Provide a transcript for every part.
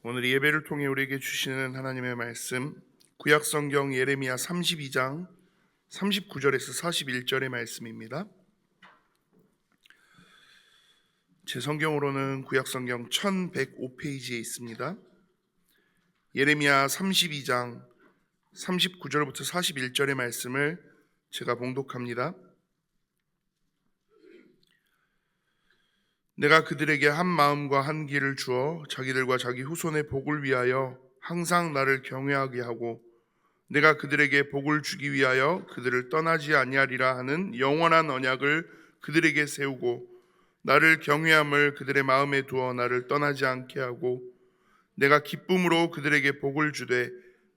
오늘 예배를 통해 우리에게 주시는 하나님의 말씀, 구약성경 예레미야 32장 39절에서 41절의 말씀입니다. 제 성경으로는 구약성경 1105페이지에 있습니다. 예레미야 32장 39절부터 41절의 말씀을 제가 봉독합니다. 내가 그들에게 한 마음과 한 길을 주어 자기들과 자기 후손의 복을 위하여 항상 나를 경외하게 하고 내가 그들에게 복을 주기 위하여 그들을 떠나지 아니하리라 하는 영원한 언약을 그들에게 세우고 나를 경외함을 그들의 마음에 두어 나를 떠나지 않게 하고 내가 기쁨으로 그들에게 복을 주되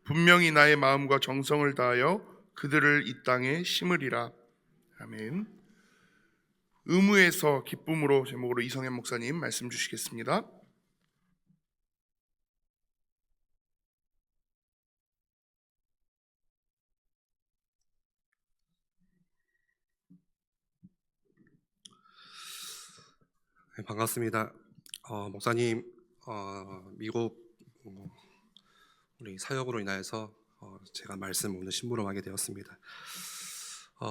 분명히 나의 마음과 정성을 다하여 그들을 이 땅에 심으리라. 아멘. 의무에서 기쁨으로 제목으로 이성현 목사님 말씀 주시겠습니다. 네, 반갑습니다. 목사님, 미국 우리 사역으로 인하여서 제가 말씀 오늘 심부름하게 되었습니다.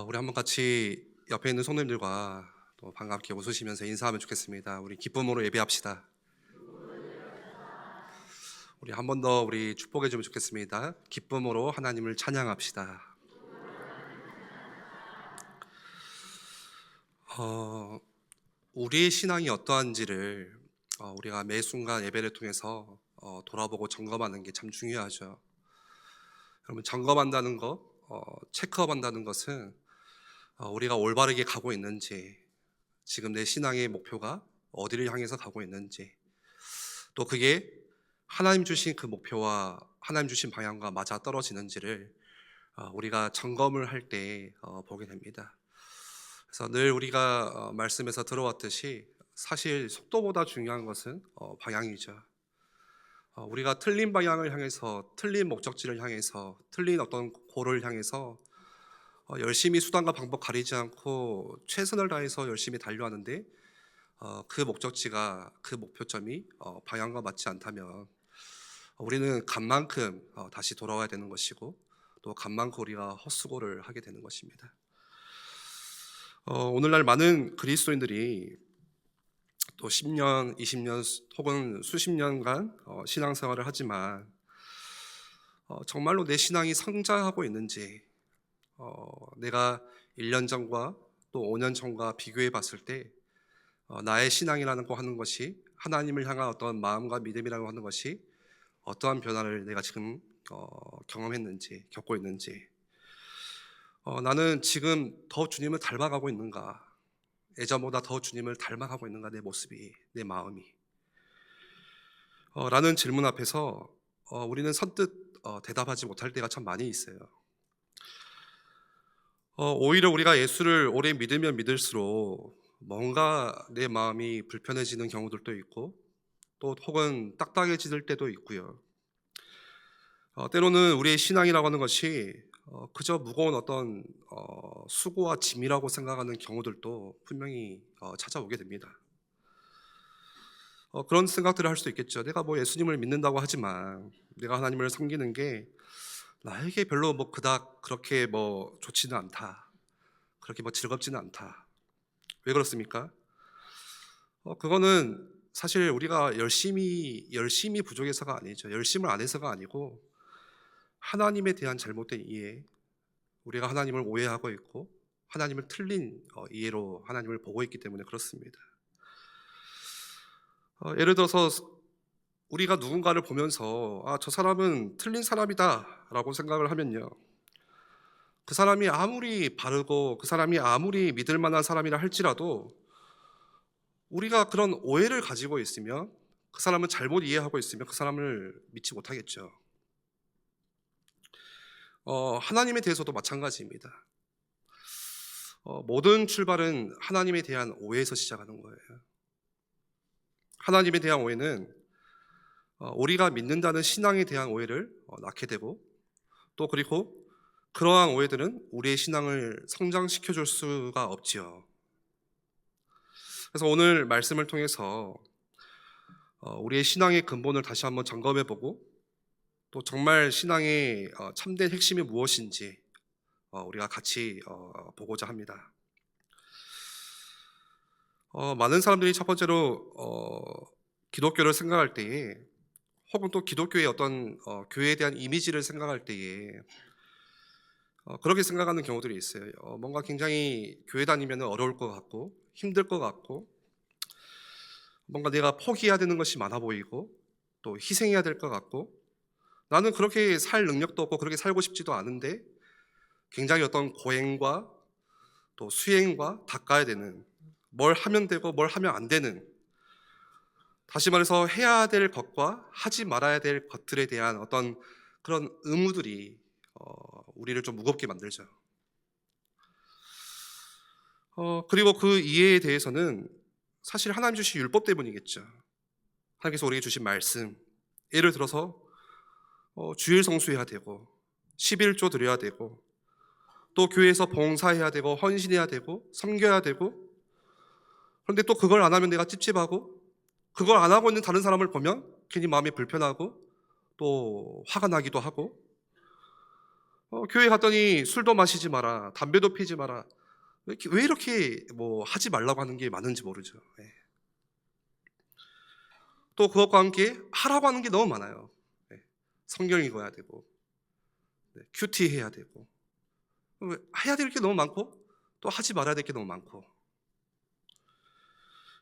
우리 한번 같이 옆에 있는 손님들과 또 반갑게 웃으시면서 인사하면 좋겠습니다. 우리 기쁨으로 예배합시다. 우리 한 번 더 우리 축복해 주면 좋겠습니다. 기쁨으로 하나님을 찬양합시다. 우리의 신앙이 어떠한지를 우리가 매 순간 예배를 통해서 돌아보고 점검하는 게 참 중요하죠. 여러분, 점검한다는 것, 체크업한다는 것은 우리가 올바르게 가고 있는지, 지금 내 신앙의 목표가 어디를 향해서 가고 있는지, 또 그게 하나님 주신 그 목표와 하나님 주신 방향과 맞아 떨어지는지를 우리가 점검을 할 때 보게 됩니다. 그래서 늘 우리가 말씀에서 들어왔듯이 사실 속도보다 중요한 것은 방향이죠. 우리가 틀린 방향을 향해서, 틀린 목적지를 향해서, 틀린 어떤 고를 향해서 열심히 수단과 방법 가리지 않고 최선을 다해서 열심히 달려하는데 그 목적지가, 그 목표점이 방향과 맞지 않다면 우리는 간만큼 다시 돌아와야 되는 것이고 또 간만큼 우리가 헛수고를 하게 되는 것입니다. 오늘날 많은 그리스도인들이 또 10년, 20년 혹은 수십 년간 신앙생활을 하지만 정말로 내 신앙이 성장하고 있는지, 내가 1년 전과 또 5년 전과 비교해 봤을 때 나의 신앙이라는 거 하는 것이, 하나님을 향한 어떤 마음과 믿음이라고 하는 것이 어떠한 변화를 내가 지금 경험했는지, 겪고 있는지, 나는 지금 더 주님을 닮아가고 있는가, 예전보다 더 주님을 닮아가고 있는가, 내 모습이, 내 마음이 라는 질문 앞에서 우리는 선뜻 대답하지 못할 때가 참 많이 있어요. 오히려 우리가 예수를 오래 믿으면 믿을수록 뭔가 내 마음이 불편해지는 경우들도 있고 또 혹은 딱딱해질 때도 있고요. 때로는 우리의 신앙이라고 하는 것이 그저 무거운 어떤 수고와 짐이라고 생각하는 경우들도 분명히 찾아오게 됩니다. 그런 생각들을 할 수도 있겠죠. 내가 뭐 예수님을 믿는다고 하지만 내가 하나님을 섬기는 게 나에게 별로 뭐 그닥 그렇게 뭐 좋지는 않다, 그렇게 뭐 즐겁지는 않다. 왜 그렇습니까? 그거는 사실 우리가 열심히 부족해서가 아니죠. 열심을 안 해서가 아니고 하나님에 대한 잘못된 이해, 우리가 하나님을 오해하고 있고 하나님을 틀린 이해로 하나님을 보고 있기 때문에 그렇습니다. 예를 들어서 우리가 누군가를 보면서 저 사람은 틀린 사람이다 라고 생각을 하면요, 그 사람이 아무리 바르고 그 사람이 아무리 믿을 만한 사람이라 할지라도 우리가 그런 오해를 가지고 있으면, 그 사람을 잘못 이해하고 있으면 그 사람을 믿지 못하겠죠. 하나님에 대해서도 마찬가지입니다. 모든 출발은 하나님에 대한 오해에서 시작하는 거예요. 하나님에 대한 오해는 우리가 믿는다는 신앙에 대한 오해를 낳게 되고, 또 그리고 그러한 오해들은 우리의 신앙을 성장시켜 줄 수가 없지요. 그래서 오늘 말씀을 통해서 우리의 신앙의 근본을 다시 한번 점검해보고 또 정말 신앙의 참된 핵심이 무엇인지 우리가 같이 보고자 합니다. 많은 사람들이 첫 번째로 기독교를 생각할 때에 혹은 또 기독교의 어떤 교회에 대한 이미지를 생각할 때에 그렇게 생각하는 경우들이 있어요. 뭔가 굉장히 교회 다니면 어려울 것 같고 힘들 것 같고 뭔가 내가 포기해야 되는 것이 많아 보이고 또 희생해야 될 것 같고 나는 그렇게 살 능력도 없고 그렇게 살고 싶지도 않은데 굉장히 어떤 고행과 또 수행과 닦아야 되는 뭘 하면 되고 뭘 하면 안 되는 다시 말해서 해야 될 것과 하지 말아야 될 것들에 대한 어떤 그런 의무들이 우리를 좀 무겁게 만들죠. 그리고 그 이해에 대해서는 사실 하나님 주신 율법 때문이겠죠. 하나님께서 우리에게 주신 말씀, 예를 들어서 주일 성수해야 되고 11조 드려야 되고 또 교회에서 봉사해야 되고 헌신해야 되고 섬겨야 되고 그런데 또 그걸 안 하면 내가 찝찝하고 그걸 안 하고 있는 다른 사람을 보면 괜히 마음이 불편하고 또 화가 나기도 하고 교회 갔더니 술도 마시지 마라 담배도 피지 마라 왜 이렇게 뭐 하지 말라고 하는 게 많은지 모르죠. 예. 또 그것과 함께 하라고 하는 게 너무 많아요. 예. 성경 읽어야 되고 큐티 해야 되고 해야 될 게 너무 많고 또 하지 말아야 될 게 너무 많고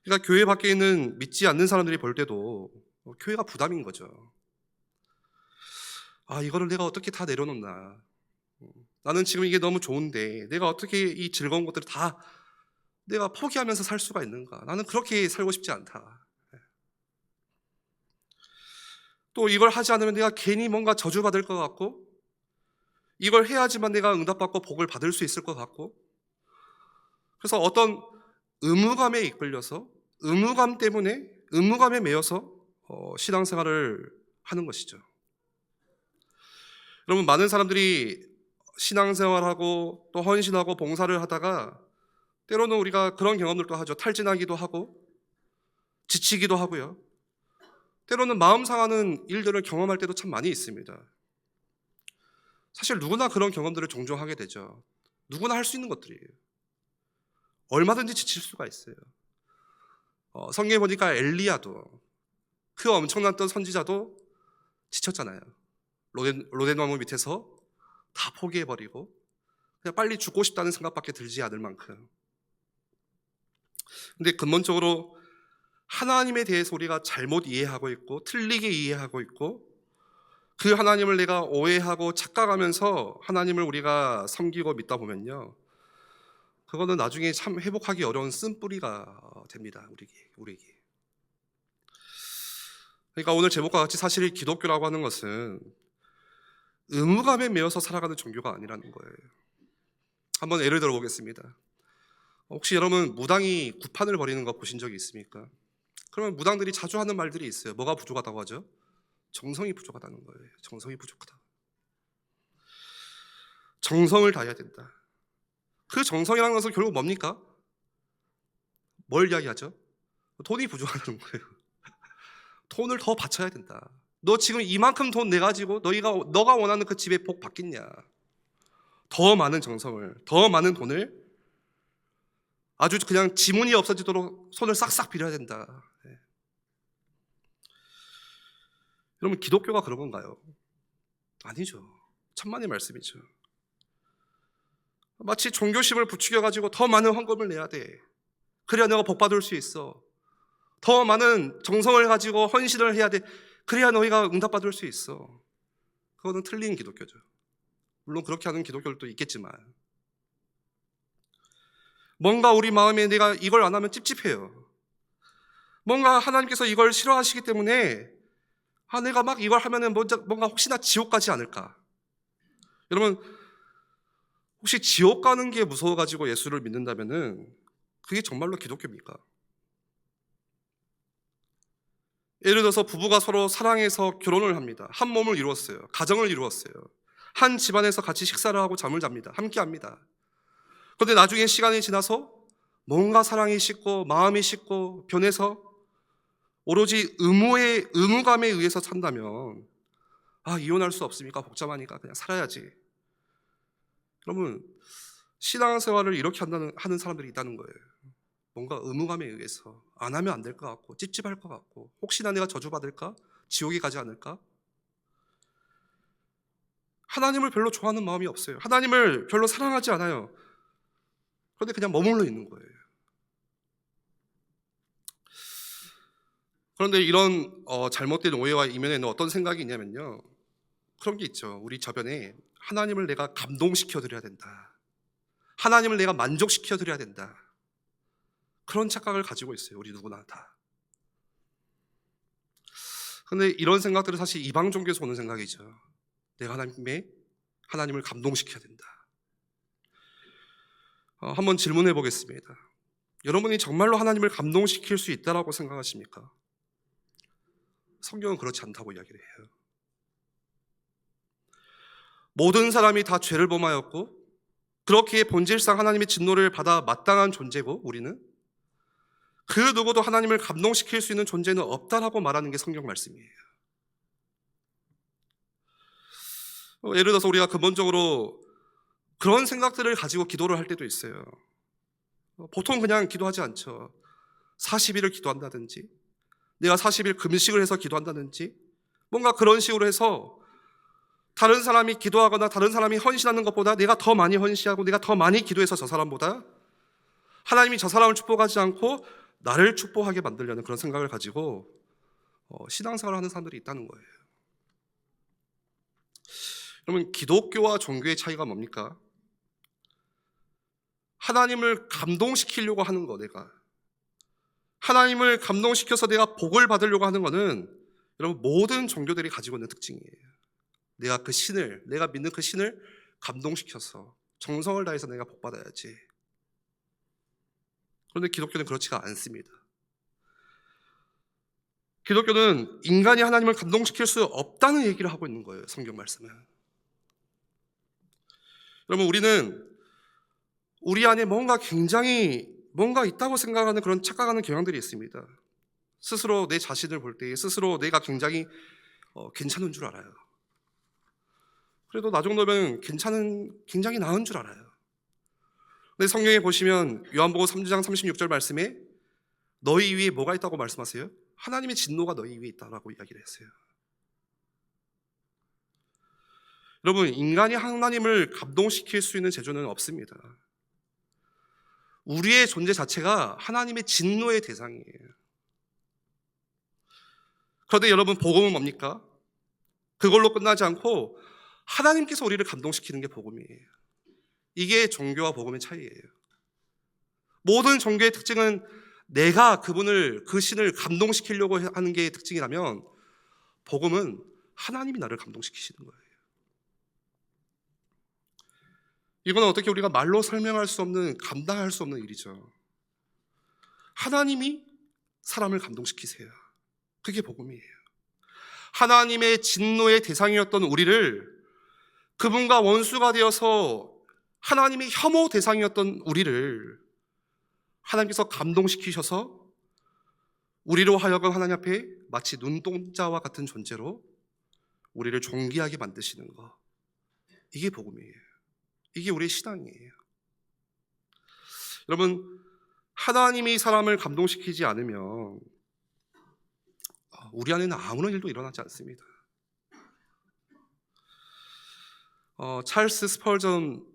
그러니까 교회 밖에 있는 믿지 않는 사람들이 볼 때도 교회가 부담인 거죠. 이거를 내가 어떻게 다 내려놓나. 나는 지금 이게 너무 좋은데 내가 어떻게 이 즐거운 것들을 다 내가 포기하면서 살 수가 있는가. 나는 그렇게 살고 싶지 않다. 또 이걸 하지 않으면 내가 괜히 뭔가 저주받을 것 같고 이걸 해야지만 내가 응답받고 복을 받을 수 있을 것 같고 그래서 어떤 의무감에 이끌려서 의무감 때문에 의무감에 매여서 신앙생활을 하는 것이죠. 여러분 많은 사람들이 신앙생활하고 또 헌신하고 봉사를 하다가 때로는 우리가 그런 경험들도 하죠. 탈진하기도 하고 지치기도 하고요. 때로는 마음 상하는 일들을 경험할 때도 참 많이 있습니다. 사실 누구나 그런 경험들을 종종 하게 되죠. 누구나 할 수 있는 것들이에요. 얼마든지 지칠 수가 있어요. 성경에 보니까 엘리야도 그 엄청난 선지자도 지쳤잖아요. 로데나무 밑에서 다 포기해버리고 그냥 빨리 죽고 싶다는 생각밖에 들지 않을 만큼. 근데 근본적으로 하나님에 대해서 우리가 잘못 이해하고 있고 틀리게 이해하고 있고 그 하나님을 내가 오해하고 착각하면서 하나님을 우리가 섬기고 믿다 보면요 그거는 나중에 참 회복하기 어려운 쓴뿌리가 됩니다. 우리에게. 그러니까 오늘 제목과 같이 사실 기독교라고 하는 것은 의무감에 매여서 살아가는 종교가 아니라는 거예요. 한번 예를 들어 보겠습니다. 혹시 여러분 무당이 구판을 벌이는 거 보신 적이 있습니까? 그러면 무당들이 자주 하는 말들이 있어요. 뭐가 부족하다고 하죠? 정성이 부족하다는 거예요. 정성이 부족하다. 정성을 다해야 된다. 그 정성이라는 것은 결국 뭡니까? 뭘 이야기하죠? 돈이 부족하다는 거예요. 돈을 더 바쳐야 된다. 너 지금 이만큼 돈 내가지고 너가 원하는 그 집에 복 받겠냐? 더 많은 정성을, 더 많은 돈을 아주 그냥 지문이 없어지도록 손을 싹싹 빌어야 된다. 네. 여러분 기독교가 그런 건가요? 아니죠. 천만의 말씀이죠. 마치 종교심을 부추겨가지고 더 많은 헌금을 내야 돼. 그래야 내가 복 받을 수 있어. 더 많은 정성을 가지고 헌신을 해야 돼. 그래야 너희가 응답받을 수 있어. 그거는 틀린 기독교죠. 물론 그렇게 하는 기독교들도 있겠지만 뭔가 우리 마음에 내가 이걸 안 하면 찝찝해요. 뭔가 하나님께서 이걸 싫어하시기 때문에 내가 막 이걸 하면은 뭔가 혹시나 지옥 가지 않을까. 여러분 혹시 지옥 가는 게 무서워가지고 예수를 믿는다면은 그게 정말로 기독교입니까? 예를 들어서 부부가 서로 사랑해서 결혼을 합니다. 한 몸을 이루었어요. 가정을 이루었어요. 한 집안에서 같이 식사를 하고 잠을 잡니다. 함께 합니다. 그런데 나중에 시간이 지나서 뭔가 사랑이 식고 마음이 식고 변해서 오로지 의무감에 의해서 산다면 이혼할 수 없으니까 복잡하니까 그냥 살아야지. 그러면 신앙생활을 이렇게 하는 사람들이 있다는 거예요. 뭔가 의무감에 의해서 안 하면 안 될 것 같고 찝찝할 것 같고 혹시나 내가 저주받을까? 지옥에 가지 않을까? 하나님을 별로 좋아하는 마음이 없어요. 하나님을 별로 사랑하지 않아요. 그런데 그냥 머물러 있는 거예요. 그런데 이런 잘못된 오해와 이면에는 어떤 생각이 있냐면요. 그런 게 있죠. 우리 저변에 하나님을 내가 감동시켜 드려야 된다. 하나님을 내가 만족시켜 드려야 된다. 그런 착각을 가지고 있어요. 우리 누구나 다. 그런데 이런 생각들은 사실 이방 종교에서 오는 생각이죠. 내가 하나님을 감동시켜야 된다. 한번 질문해 보겠습니다. 여러분이 정말로 하나님을 감동시킬 수 있다라고 생각하십니까? 성경은 그렇지 않다고 이야기를 해요. 모든 사람이 다 죄를 범하였고 그렇기에 본질상 하나님의 진노를 받아 마땅한 존재고 우리는 그 누구도 하나님을 감동시킬 수 있는 존재는 없다라고 말하는 게 성경 말씀이에요. 예를 들어서 우리가 근본적으로 그런 생각들을 가지고 기도를 할 때도 있어요. 보통 그냥 기도하지 않죠. 40일을 기도한다든지 내가 40일 금식을 해서 기도한다든지 뭔가 그런 식으로 해서 다른 사람이 기도하거나 다른 사람이 헌신하는 것보다 내가 더 많이 헌신하고 내가 더 많이 기도해서 저 사람보다 하나님이 저 사람을 축복하지 않고 나를 축복하게 만들려는 그런 생각을 가지고 신앙생활을 하는 사람들이 있다는 거예요. 그러면 기독교와 종교의 차이가 뭡니까? 하나님을 감동시키려고 하는 거, 내가 하나님을 감동시켜서 내가 복을 받으려고 하는 거는 여러분 모든 종교들이 가지고 있는 특징이에요. 내가 믿는 그 신을 감동시켜서 정성을 다해서 내가 복 받아야지. 그런데 기독교는 그렇지가 않습니다. 기독교는 인간이 하나님을 감동시킬 수 없다는 얘기를 하고 있는 거예요. 성경 말씀은. 여러분 우리는 우리 안에 뭔가 있다고 생각하는 그런 착각하는 경향들이 있습니다. 스스로 내 자신을 볼 때 스스로 내가 굉장히 괜찮은 줄 알아요. 그래도 나 정도면 굉장히 나은 줄 알아요. 근데 성경에 보시면 요한복음 3장 36절 말씀에 너희 위에 뭐가 있다고 말씀하세요? 하나님의 진노가 너희 위에 있다라고 이야기를 했어요. 여러분 인간이 하나님을 감동시킬 수 있는 재주는 없습니다. 우리의 존재 자체가 하나님의 진노의 대상이에요. 그런데 여러분 복음은 뭡니까? 그걸로 끝나지 않고 하나님께서 우리를 감동시키는 게 복음이에요. 이게 종교와 복음의 차이예요. 모든 종교의 특징은 내가 그 신을 감동시키려고 하는 게 특징이라면 복음은 하나님이 나를 감동시키시는 거예요. 이건 어떻게 우리가 말로 설명할 수 없는, 감당할 수 없는 일이죠. 하나님이 사람을 감동시키세요. 그게 복음이에요. 하나님의 진노의 대상이었던 우리를 그분과 원수가 되어서 하나님의 혐오 대상이었던 우리를 하나님께서 감동시키셔서 우리로 하여금 하나님 앞에 마치 눈동자와 같은 존재로 우리를 존귀하게 만드시는 것. 이게 복음이에요. 이게 우리의 신앙이에요. 여러분 하나님이 사람을 감동시키지 않으면 우리 안에는 아무런 일도 일어나지 않습니다. 찰스 스펄전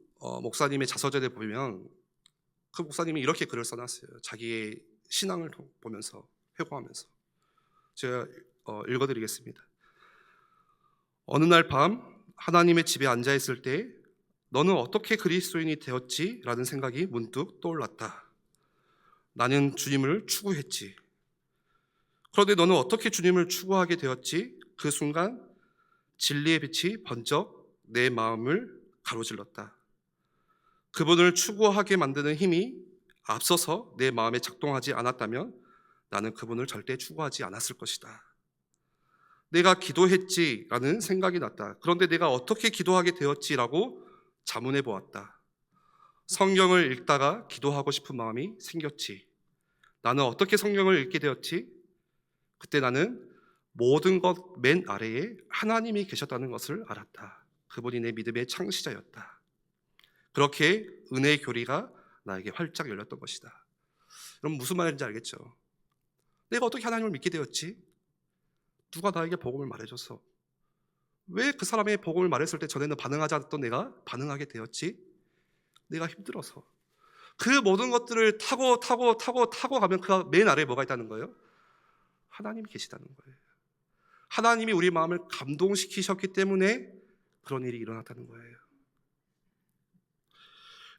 목사님의 자서전에 보면 그 목사님이 이렇게 글을 써놨어요. 자기의 신앙을 보면서 회고하면서 제가 읽어드리겠습니다. 어느 날 밤 하나님의 집에 앉아있을 때 너는 어떻게 그리스도인이 되었지? 라는 생각이 문득 떠올랐다. 나는 주님을 추구했지. 그런데 너는 어떻게 주님을 추구하게 되었지? 그 순간 진리의 빛이 번쩍 내 마음을 가로질렀다. 그분을 추구하게 만드는 힘이 앞서서 내 마음에 작동하지 않았다면 나는 그분을 절대 추구하지 않았을 것이다. 내가 기도했지라는 생각이 났다. 그런데 내가 어떻게 기도하게 되었지라고 자문해 보았다. 성경을 읽다가 기도하고 싶은 마음이 생겼지. 나는 어떻게 성경을 읽게 되었지? 그때 나는 모든 것 맨 아래에 하나님이 계셨다는 것을 알았다. 그분이 내 믿음의 창시자였다. 그렇게 은혜의 교리가 나에게 활짝 열렸던 것이다. 여러분 무슨 말인지 알겠죠? 내가 어떻게 하나님을 믿게 되었지? 누가 나에게 복음을 말해줘서. 왜 그 사람의 복음을 말했을 때 전에는 반응하지 않았던 내가 반응하게 되었지? 내가 힘들어서. 그 모든 것들을 타고 가면 그 맨 아래에 뭐가 있다는 거예요? 하나님이 계시다는 거예요. 하나님이 우리 마음을 감동시키셨기 때문에 그런 일이 일어났다는 거예요.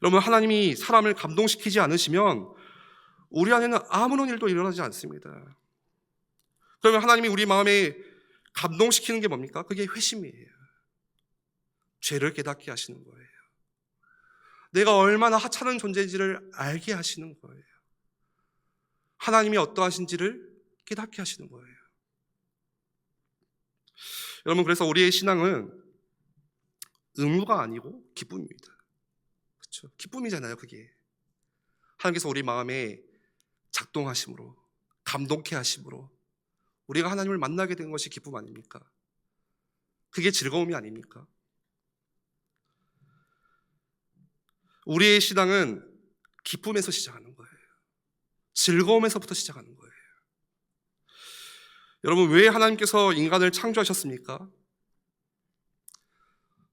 여러분, 하나님이 사람을 감동시키지 않으시면 우리 안에는 아무런 일도 일어나지 않습니다. 그러면 하나님이 우리 마음에 감동시키는 게 뭡니까? 그게 회심이에요. 죄를 깨닫게 하시는 거예요. 내가 얼마나 하찮은 존재인지를 알게 하시는 거예요. 하나님이 어떠하신지를 깨닫게 하시는 거예요. 여러분, 그래서 우리의 신앙은 의무가 아니고 기쁨입니다. 그렇죠? 기쁨이잖아요, 그게. 하나님께서 우리 마음에 작동하심으로, 감동케 하심으로 우리가 하나님을 만나게 된 것이 기쁨 아닙니까? 그게 즐거움이 아닙니까? 우리의 신앙은 기쁨에서 시작하는 거예요. 즐거움에서부터 시작하는 거예요. 여러분, 왜 하나님께서 인간을 창조하셨습니까?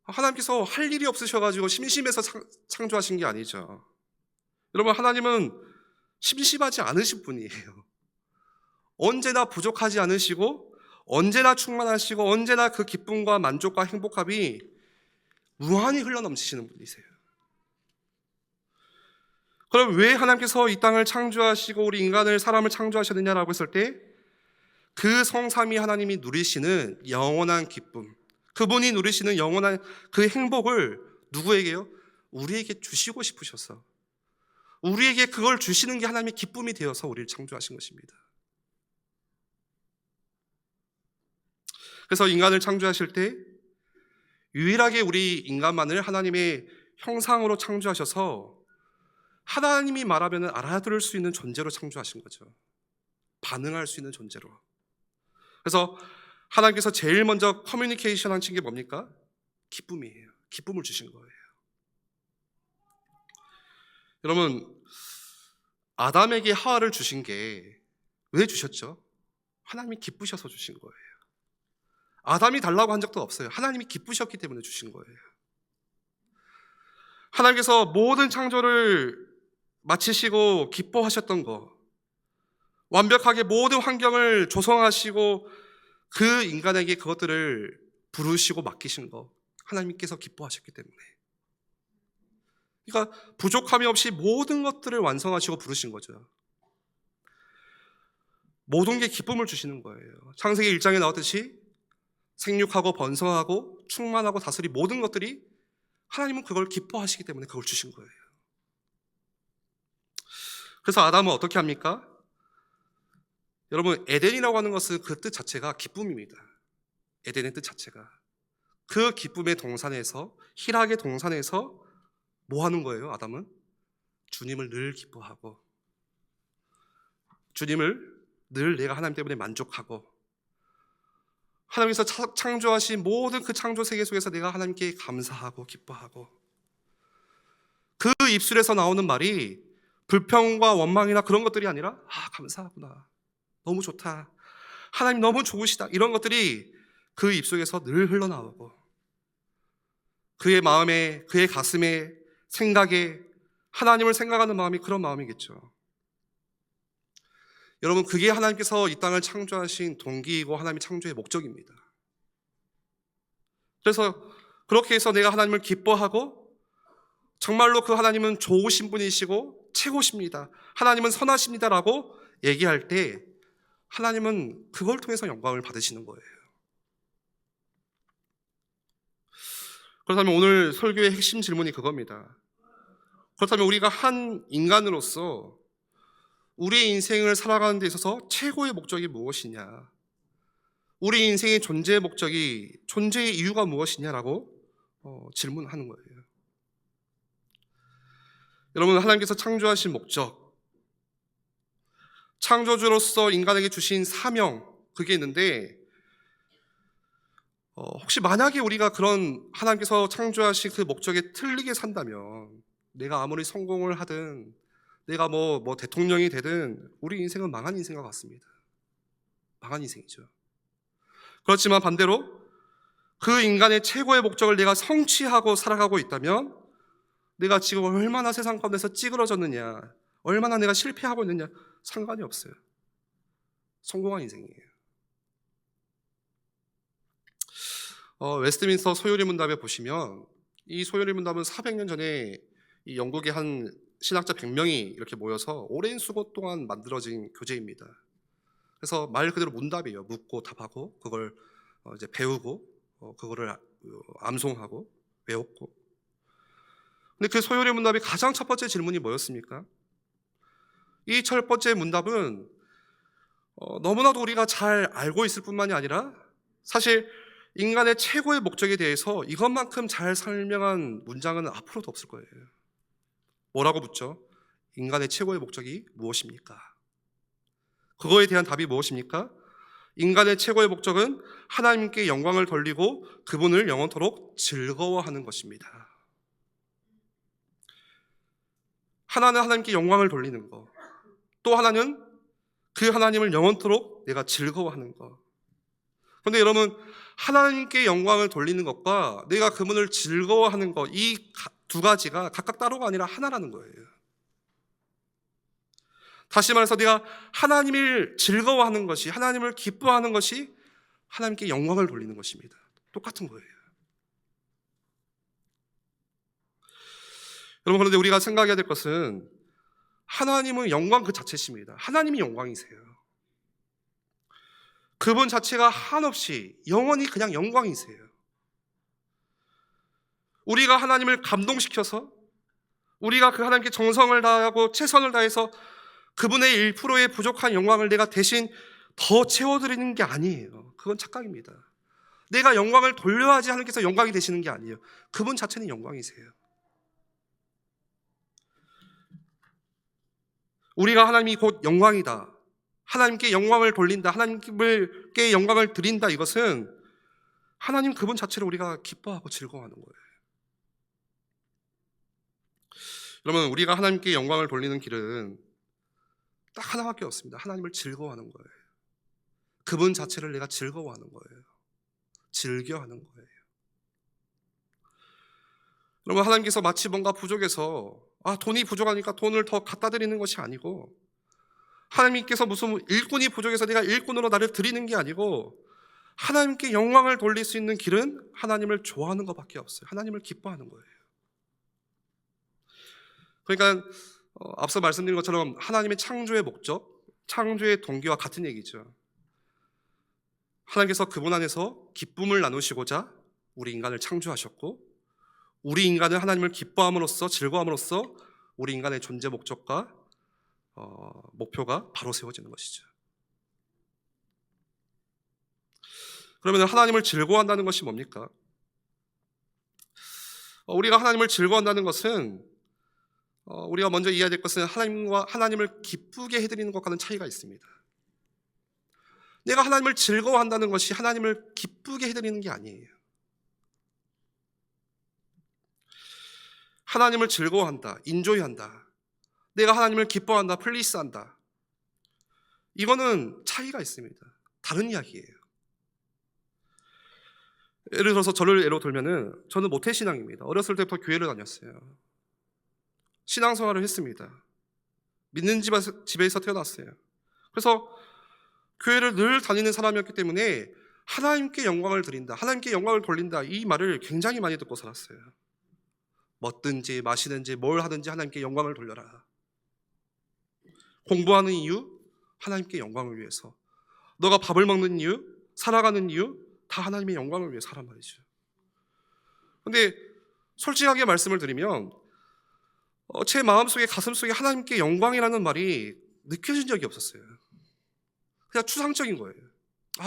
하나님께서 할 일이 없으셔가지고 심심해서 창조하신 게 아니죠. 여러분, 하나님은 심심하지 않으신 분이에요. 언제나 부족하지 않으시고 언제나 충만하시고 언제나 그 기쁨과 만족과 행복함이 무한히 흘러넘치시는 분이세요. 그럼 왜 하나님께서 이 땅을 창조하시고 우리 인간을, 사람을 창조하셨느냐라고 했을 때 그 성삼위 하나님이 누리시는 영원한 기쁨, 그분이 누리시는 영원한 그 행복을 누구에게요? 우리에게 주시고 싶으셔서, 우리에게 그걸 주시는 게 하나님의 기쁨이 되어서 우리를 창조하신 것입니다. 그래서 인간을 창조하실 때 유일하게 우리 인간만을 하나님의 형상으로 창조하셔서 하나님이 말하면 알아들을 수 있는 존재로 창조하신 거죠. 반응할 수 있는 존재로. 그래서 하나님께서 제일 먼저 커뮤니케이션 하신 게 뭡니까? 기쁨이에요. 기쁨을 주신 거예요. 여러분, 아담에게 하와를 주신 게 왜 주셨죠? 하나님이 기쁘셔서 주신 거예요. 아담이 달라고 한 적도 없어요. 하나님이 기쁘셨기 때문에 주신 거예요. 하나님께서 모든 창조를 마치시고 기뻐하셨던 거, 완벽하게 모든 환경을 조성하시고 그 인간에게 그것들을 부르시고 맡기신 거, 하나님께서 기뻐하셨기 때문에. 그러니까 부족함이 없이 모든 것들을 완성하시고 부르신 거죠. 모든 게 기쁨을 주시는 거예요. 창세기 1장에 나왔듯이 생육하고 번성하고 충만하고 다스리 모든 것들이 하나님은 그걸 기뻐하시기 때문에 그걸 주신 거예요. 그래서 아담은 어떻게 합니까? 여러분, 에덴이라고 하는 것은 그 뜻 자체가 기쁨입니다. 에덴의 뜻 자체가. 그 기쁨의 동산에서, 희락의 동산에서 뭐 하는 거예요, 아담은? 주님을 늘 기뻐하고, 주님을 늘 내가 하나님 때문에 만족하고, 하나님께서 창조하신 모든 그 창조 세계 속에서 내가 하나님께 감사하고 기뻐하고, 그 입술에서 나오는 말이 불평과 원망이나 그런 것들이 아니라 감사하구나, 너무 좋다, 하나님 너무 좋으시다, 이런 것들이 그 입속에서 늘 흘러나오고 그의 마음에, 그의 가슴에, 생각에 하나님을 생각하는 마음이 그런 마음이겠죠. 여러분, 그게 하나님께서 이 땅을 창조하신 동기이고 하나님의 창조의 목적입니다. 그래서 그렇게 해서 내가 하나님을 기뻐하고 정말로 그 하나님은 좋으신 분이시고 최고십니다, 하나님은 선하십니다라고 얘기할 때 하나님은 그걸 통해서 영광을 받으시는 거예요. 그렇다면 오늘 설교의 핵심 질문이 그겁니다. 그렇다면 우리가 한 인간으로서 우리의 인생을 살아가는 데 있어서 최고의 목적이 무엇이냐, 우리 인생의 존재의 목적이, 존재의 이유가 무엇이냐라고 질문하는 거예요. 여러분, 하나님께서 창조하신 목적, 창조주로서 인간에게 주신 사명, 그게 있는데 혹시 만약에 우리가 그런 하나님께서 창조하신 그 목적에 틀리게 산다면 내가 아무리 성공을 하든 내가 뭐 대통령이 되든 우리 인생은 망한 인생과 같습니다. 망한 인생이죠. 그렇지만 반대로 그 인간의 최고의 목적을 내가 성취하고 살아가고 있다면 내가 지금 얼마나 세상 가운데서 찌그러졌느냐, 얼마나 내가 실패하고 있느냐 상관이 없어요. 성공한 인생이에요. 웨스트민스터 소요리 문답에 보시면 이 소요리 문답은 400년 전에 이 영국의 한 신학자 100명이 이렇게 모여서 오랜 수고 동안 만들어진 교재입니다. 그래서 말 그대로 문답이에요. 묻고 답하고 그걸 이제 배우고 그거를 암송하고 외웠고. 근데 그 소요리 문답의 가장 첫 번째 질문이 뭐였습니까? 이 첫 번째 문답은 너무나도 우리가 잘 알고 있을 뿐만이 아니라 사실 인간의 최고의 목적에 대해서 이것만큼 잘 설명한 문장은 앞으로도 없을 거예요. 뭐라고 묻죠? 인간의 최고의 목적이 무엇입니까? 그거에 대한 답이 무엇입니까? 인간의 최고의 목적은 하나님께 영광을 돌리고 그분을 영원토록 즐거워하는 것입니다. 하나는 하나님께 영광을 돌리는 것, 또 하나는 그 하나님을 영원토록 내가 즐거워하는 것. 그런데 여러분, 하나님께 영광을 돌리는 것과 내가 그분을 즐거워하는 것, 이 두 가지가 각각 따로가 아니라 하나라는 거예요. 다시 말해서 내가 하나님을 즐거워하는 것이, 하나님을 기뻐하는 것이 하나님께 영광을 돌리는 것입니다. 똑같은 거예요. 여러분, 그런데 우리가 생각해야 될 것은 하나님은 영광 그 자체십니다. 하나님이 영광이세요. 그분 자체가 한없이 영원히 그냥 영광이세요. 우리가 하나님을 감동시켜서 우리가 그 하나님께 정성을 다하고 최선을 다해서 그분의 1%의 부족한 영광을 내가 대신 더 채워드리는 게 아니에요. 그건 착각입니다. 내가 영광을 돌려야지 하나님께서 영광이 되시는 게 아니에요. 그분 자체는 영광이세요. 우리가 하나님이 곧 영광이다, 하나님께 영광을 돌린다, 하나님께 영광을 드린다, 이것은 하나님 그분 자체를 우리가 기뻐하고 즐거워하는 거예요. 여러분, 우리가 하나님께 영광을 돌리는 길은 딱 하나밖에 없습니다. 하나님을 즐거워하는 거예요. 그분 자체를 내가 즐거워하는 거예요. 즐겨하는 거예요. 여러분, 하나님께서 마치 뭔가 부족해서 돈이 부족하니까 돈을 더 갖다 드리는 것이 아니고, 하나님께서 무슨 일꾼이 부족해서 내가 일꾼으로 나를 드리는 게 아니고, 하나님께 영광을 돌릴 수 있는 길은 하나님을 좋아하는 것밖에 없어요. 하나님을 기뻐하는 거예요. 그러니까 앞서 말씀드린 것처럼 하나님의 창조의 목적, 창조의 동기와 같은 얘기죠. 하나님께서 그분 안에서 기쁨을 나누시고자 우리 인간을 창조하셨고, 우리 인간은 하나님을 기뻐함으로써, 즐거움으로써 우리 인간의 존재 목적과 목표가 바로 세워지는 것이죠. 그러면 하나님을 즐거워한다는 것이 뭡니까? 우리가 하나님을 즐거워한다는 것은 우리가 먼저 이해해야 될 것은 하나님을 기쁘게 해드리는 것과는 차이가 있습니다. 내가 하나님을 즐거워한다는 것이 하나님을 기쁘게 해드리는 게 아니에요. 하나님을 즐거워한다, 인조이한다, 내가 하나님을 기뻐한다, 플리스한다, 이거는 차이가 있습니다. 다른 이야기예요. 예를 들어서 저를 예로 들면은 저는 모태신앙입니다. 어렸을 때부터 교회를 다녔어요. 신앙생활을 했습니다. 믿는 집에서 태어났어요. 그래서 교회를 늘 다니는 사람이었기 때문에 하나님께 영광을 드린다, 하나님께 영광을 돌린다, 이 말을 굉장히 많이 듣고 살았어요. 먹든지 마시든지 뭘 하든지 하나님께 영광을 돌려라. 공부하는 이유, 하나님께 영광을 위해서. 너가 밥을 먹는 이유, 살아가는 이유, 다 하나님의 영광을 위해 살란 말이죠. 그런데 솔직하게 말씀을 드리면 제 마음속에, 가슴속에 하나님께 영광이라는 말이 느껴진 적이 없었어요. 그냥 추상적인 거예요.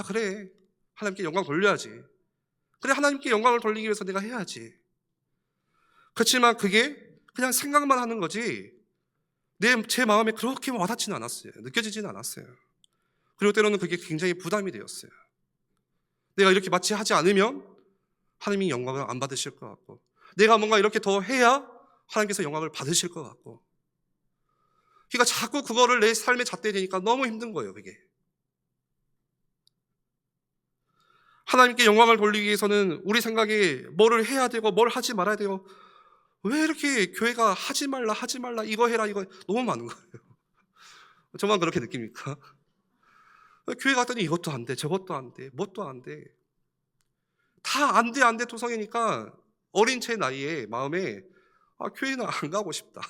그래, 하나님께 영광 돌려야지. 그래, 하나님께 영광을 돌리기 위해서 내가 해야지. 그렇지만 그게 그냥 생각만 하는 거지 제 마음에 그렇게 와닿지는 않았어요. 느껴지지는 않았어요. 그리고 때로는 그게 굉장히 부담이 되었어요. 내가 이렇게 마치 하지 않으면 하나님이 영광을 안 받으실 것 같고, 내가 뭔가 이렇게 더 해야 하나님께서 영광을 받으실 것 같고, 그러니까 자꾸 그거를 내 삶에 잣대야 되니까 너무 힘든 거예요. 그게 하나님께 영광을 돌리기 위해서는 우리 생각에 뭐를 해야 되고 뭘 하지 말아야 돼요. 왜 이렇게 교회가 하지 말라 이거 해라 이거 너무 많은 거예요. 저만 그렇게 느낍니까? 교회 갔더니 이것도 안 돼, 저것도 안 돼, 뭣도 안 돼. 다 안 돼 토성이니까 어린 제 나이에 마음에 교회는 안 가고 싶다.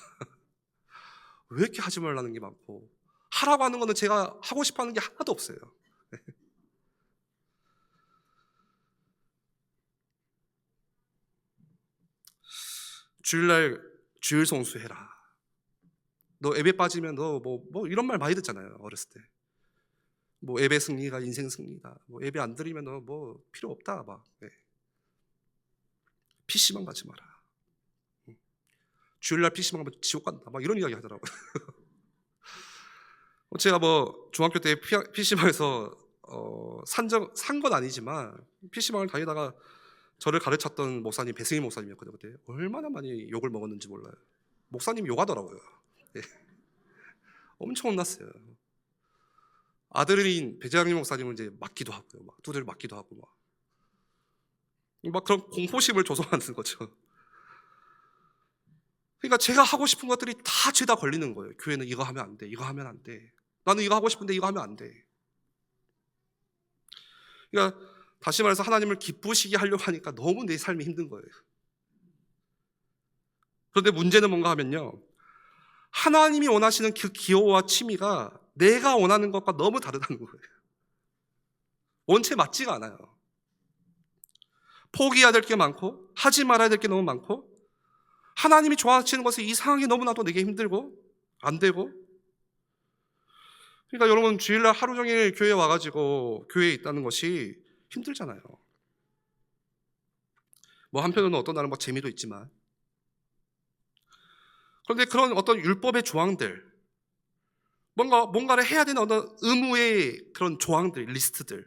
왜 이렇게 하지 말라는 게 많고, 하라고 하는 거는 제가 하고 싶어 하는 게 하나도 없어요. 주일날 주일 성수해라. 너 예배 빠지면 너 뭐 이런 말 많이 듣잖아요. 어렸을 때. 뭐 예배 승리가 인생 승리다. 뭐 예배 안 드리면 너 뭐 필요 없다. 막. 네. PC방 가지 마라. 주일날 PC방 가면 지옥 간다. 막 이런 이야기 하더라고요. 제가 뭐 중학교 때 PC방에서 산 건 아니지만 PC방을 다니다가 저를 가르쳤던 목사님 배승희 목사님이었거든요. 그때 얼마나 많이 욕을 먹었는지 몰라요. 목사님이 욕하더라고요. 네. 엄청 혼났어요. 아들인 배재학님 목사님은 이제 맞기도 하고요. 막 두들 맞기도 하고 막 그런 공포심을 조성하는 거죠. 그러니까 제가 하고 싶은 것들이 다 죄다 걸리는 거예요. 교회는 이거 하면 안 돼, 이거 하면 안 돼. 나는 이거 하고 싶은데 이거 하면 안 돼. 그러니까 다시 말해서 하나님을 기쁘시게 하려고 하니까 너무 내 삶이 힘든 거예요. 그런데 문제는 뭔가 하면요, 하나님이 원하시는 그 기호와 취미가 내가 원하는 것과 너무 다르다는 거예요. 원체 맞지가 않아요. 포기해야 될 게 많고 하지 말아야 될 게 너무 많고, 하나님이 좋아하시는 것이 이상하게 너무나도 내게 힘들고 안 되고. 그러니까 여러분, 주일날 하루 종일 교회에 와가지고 교회에 있다는 것이 힘들잖아요. 뭐 한편으로는 어떤 날은 뭐 재미도 있지만, 그런데 그런 어떤 율법의 조항들, 뭔가를 해야 되는 어떤 의무의 그런 조항들, 리스트들,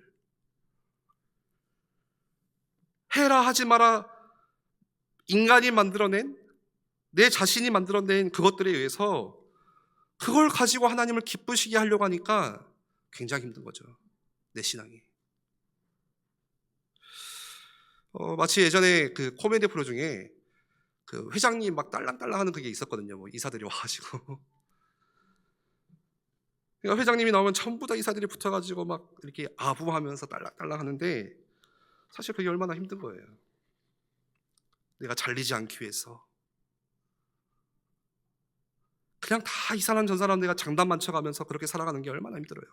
해라 하지 마라, 인간이 만들어낸, 내 자신이 만들어낸 그것들에 의해서 그걸 가지고 하나님을 기쁘시게 하려고 하니까 굉장히 힘든 거죠, 내 신앙이. 마치 예전에 그 코미디 프로 중에 그 회장님 막 딸랑딸랑 하는 그게 있었거든요. 뭐 이사들이 와가지고. 그러니까 회장님이 나오면 전부 다 이사들이 붙어가지고 막 이렇게 아부하면서 딸랑딸랑 하는데, 사실 그게 얼마나 힘든 거예요. 내가 잘리지 않기 위해서 그냥 다 이 사람 저 사람 내가 장단 맞춰가면서 그렇게 살아가는 게 얼마나 힘들어요.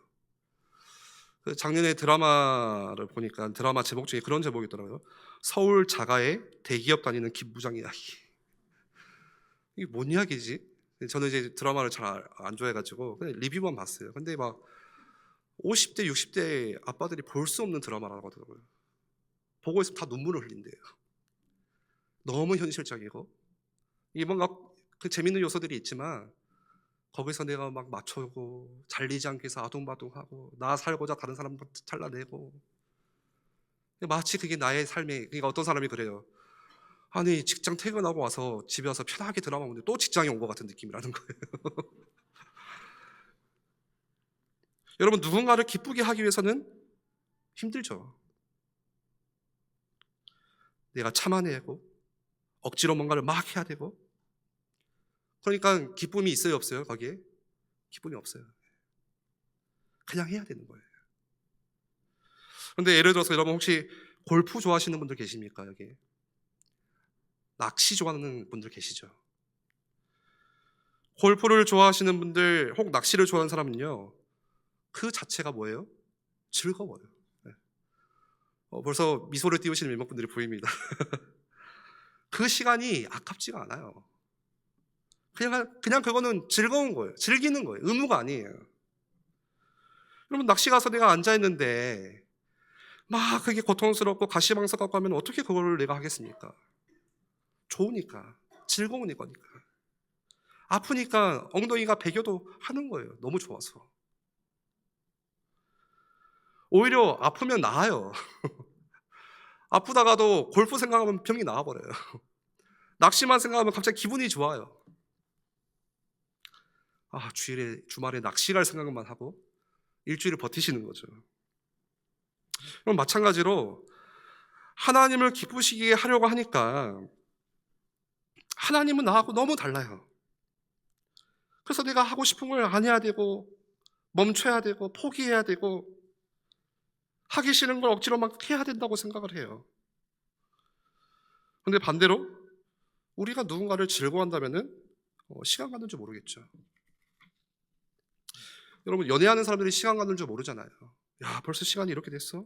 그 작년에 드라마를 보니까 드라마 제목 중에 그런 제목이 있더라고요. 서울 자가의 대기업 다니는 김부장 이야기. 이게 뭔 이야기지? 저는 이제 드라마를 잘 안 좋아해가지고 그냥 리뷰만 봤어요. 근데 막 50대 60대 아빠들이 볼 수 없는 드라마라고 하더라고요. 보고 있으면 다 눈물을 흘린대요. 너무 현실적이고, 이게 뭔가 그 재밌는 요소들이 있지만 거기서 내가 막 맞춰고 잘리지 않기 위해서 아둥바둥하고 나 살고자 다른 사람 잘라내고, 마치 그게 나의 삶에, 그러니까 어떤 사람이 그래요. 아니 직장 퇴근하고 와서 집에 와서 편하게 드라마 보는데 또 직장에 온 것 같은 느낌이라는 거예요. 여러분, 누군가를 기쁘게 하기 위해서는 힘들죠. 내가 참아내고 억지로 뭔가를 막 해야 되고. 그러니까 기쁨이 있어요 없어요? 거기에 기쁨이 없어요. 그냥 해야 되는 거예요. 그런데 예를 들어서 여러분, 혹시 골프 좋아하시는 분들 계십니까? 여기 낚시 좋아하는 분들 계시죠? 골프를 좋아하시는 분들, 혹 낚시를 좋아하는 사람은요, 그 자체가 뭐예요? 즐거워요. 네. 벌써 미소를 띄우시는 몇몇 분들이 보입니다. 그 시간이 아깝지가 않아요. 그냥 그거는 즐거운 거예요. 즐기는 거예요. 의무가 아니에요. 여러분, 낚시 가서 내가 앉아있는데 막 그게 고통스럽고 가시방석하고 하면 어떻게 그걸 내가 하겠습니까? 좋으니까, 즐거우니까. 아프니까 엉덩이가 베겨도 하는 거예요. 너무 좋아서. 오히려 아프면 나아요. 아프다가도 골프 생각하면 병이 나아버려요. 낚시만 생각하면 갑자기 기분이 좋아요. 주말에 낚시 갈 생각만 하고 일주일을 버티시는 거죠. 그럼 마찬가지로 하나님을 기쁘시게 하려고 하니까 하나님은 나하고 너무 달라요. 그래서 내가 하고 싶은 걸 안 해야 되고 멈춰야 되고 포기해야 되고 하기 싫은 걸 억지로 막 해야 된다고 생각을 해요. 근데 반대로 우리가 누군가를 즐거워한다면은 시간 가는 줄 모르겠죠. 여러분, 연애하는 사람들이 시간 가는 줄 모르잖아요. 야, 벌써 시간이 이렇게 됐어?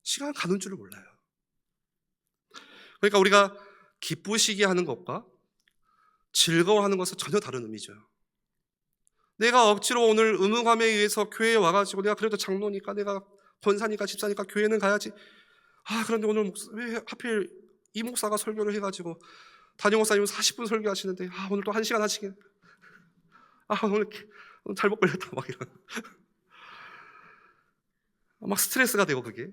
시간 가는 줄을 몰라요. 그러니까 우리가 기쁘시게 하는 것과 즐거워하는 것은 전혀 다른 의미죠. 내가 억지로 오늘 의무감에 의해서 교회에 와가지고 내가 그래도 장로니까 내가 권사니까 집사니까 교회는 가야지. 그런데 오늘 왜 하필 이 목사가 설교를 해가지고 담임 목사님은 40분 설교하시는데 오늘 또 1시간 하시게. 오늘 잘못 걸렸다 막 이런. 막 스트레스가 되고 그게.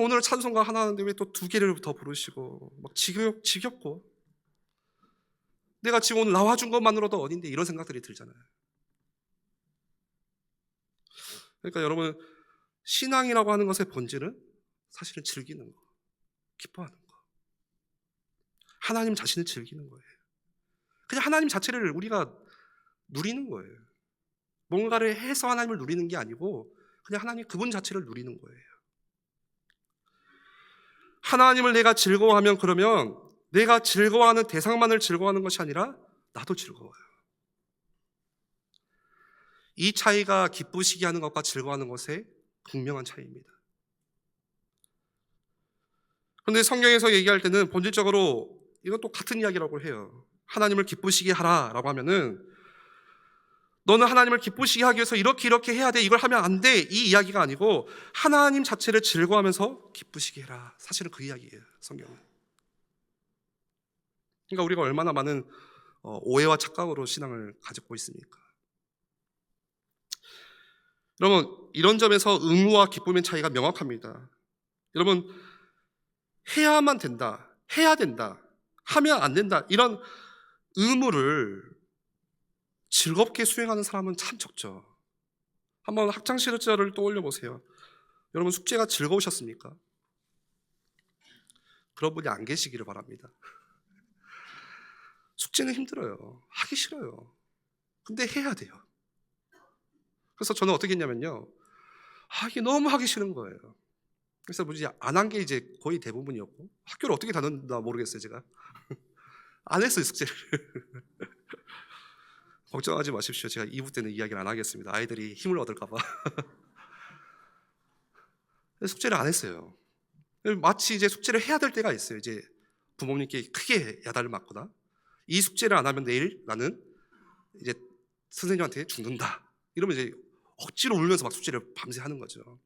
오늘 찬송가 하나 하는데 왜 또 2개를 더 부르시고 막 지겹고 내가 지금 오늘 나와준 것만으로도 어딘데 이런 생각들이 들잖아요. 그러니까 여러분, 신앙이라고 하는 것의 본질은 사실은 즐기는 거, 기뻐하는 거, 하나님 자신을 즐기는 거예요. 그냥 하나님 자체를 우리가 누리는 거예요. 뭔가를 해서 하나님을 누리는 게 아니고 그냥 하나님 그분 자체를 누리는 거예요. 하나님을 내가 즐거워하면 그러면 내가 즐거워하는 대상만을 즐거워하는 것이 아니라 나도 즐거워요. 이 차이가 기쁘시게 하는 것과 즐거워하는 것의 분명한 차이입니다. 그런데 성경에서 얘기할 때는 본질적으로 이건 또 같은 이야기라고 해요. 하나님을 기쁘시게 하라라고 하면은 너는 하나님을 기쁘시게 하기 위해서 이렇게 해야 돼, 이걸 하면 안 돼, 이 이야기가 아니고 하나님 자체를 즐거워하면서 기쁘시게 해라. 사실은 그 이야기예요, 성경은. 그러니까 우리가 얼마나 많은 오해와 착각으로 신앙을 가지고 있습니까? 여러분, 이런 점에서 의무와 기쁨의 차이가 명확합니다. 여러분, 해야만 된다, 해야 된다, 하면 안 된다, 이런 의무를 즐겁게 수행하는 사람은 참 적죠. 한번 학창 시절을 떠올려 보세요. 여러분, 숙제가 즐거우셨습니까? 그런 분이 안 계시기를 바랍니다. 숙제는 힘들어요. 하기 싫어요. 근데 해야 돼요. 그래서 저는 어떻게 했냐면요, 이게 너무 하기 싫은 거예요. 그래서 뭐지, 안 한 게 이제 거의 대부분이었고, 학교를 어떻게 다녔나 모르겠어요, 제가. 안 했어요, 숙제를. 걱정하지 마십시오. 제가 2부 때는 이야기를 안 하겠습니다. 아이들이 힘을 얻을까 봐. 숙제를 안 했어요. 마치 이제 숙제를 해야 될 때가 있어요. 이제 부모님께 크게 야단을 맞거나, 이 숙제를 안 하면 내일 나는 이제 선생님한테 죽는다, 이러면 이제 억지로 울면서 막 숙제를 밤새 하는 거죠.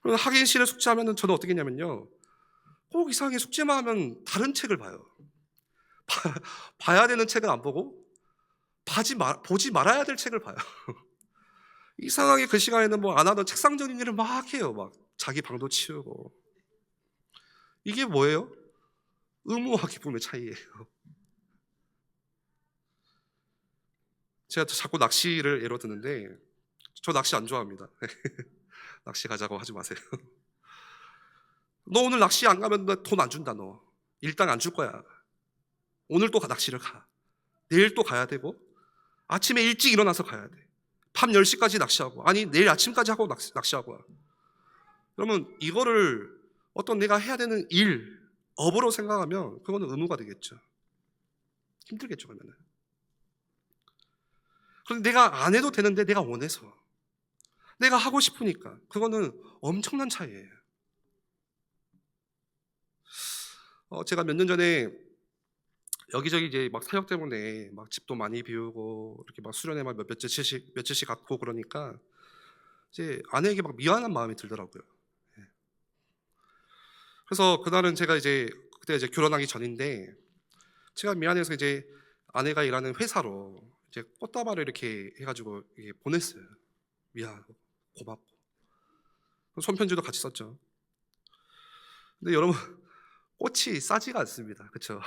그럼 하기 싫은 숙제하면 저는 어떻게 했냐면요, 꼭 이상하게 숙제만 하면 다른 책을 봐요. 봐야 되는 책은 안 보고 보지 말아야 될 책을 봐요. 이상하게 그 시간에는 뭐 안 하던 책상 정리를 막 해요. 막 자기 방도 치우고. 이게 뭐예요? 의무와 기쁨의 차이예요. 제가 자꾸 낚시를 예로 드는데, 저 낚시 안 좋아합니다. 낚시 가자고 하지 마세요. 너 오늘 낚시 안 가면 너 돈 안 준다. 너 일단 안 줄 거야. 오늘 또 낚시를 가. 내일 또 가야 되고, 아침에 일찍 일어나서 가야 돼. 밤 10시까지 낚시하고, 아니 내일 아침까지 하고 낚시하고 와. 그러면 이거를 어떤 내가 해야 되는 일, 업으로 생각하면 그거는 의무가 되겠죠. 힘들겠죠, 그러면은. 그런데 내가 안 해도 되는데 내가 원해서, 내가 하고 싶으니까, 그거는 엄청난 차이예요. 제가 몇 년 전에 여기저기 이제 막 사역 때문에 막 집도 많이 비우고 이렇게 막 수련회 막 며칠씩 갔고 그러니까 이제 아내에게 막 미안한 마음이 들더라고요. 예. 그래서 그날은 제가 이제 그때 이제 결혼하기 전인데, 제가 미안해서 이제 아내가 일하는 회사로 이제 꽃다발을 이렇게 해가지고 이게 보냈어요. 미안하고 고맙고. 손편지도 같이 썼죠. 근데 여러분, 꽃이 싸지가 않습니다. 그렇죠?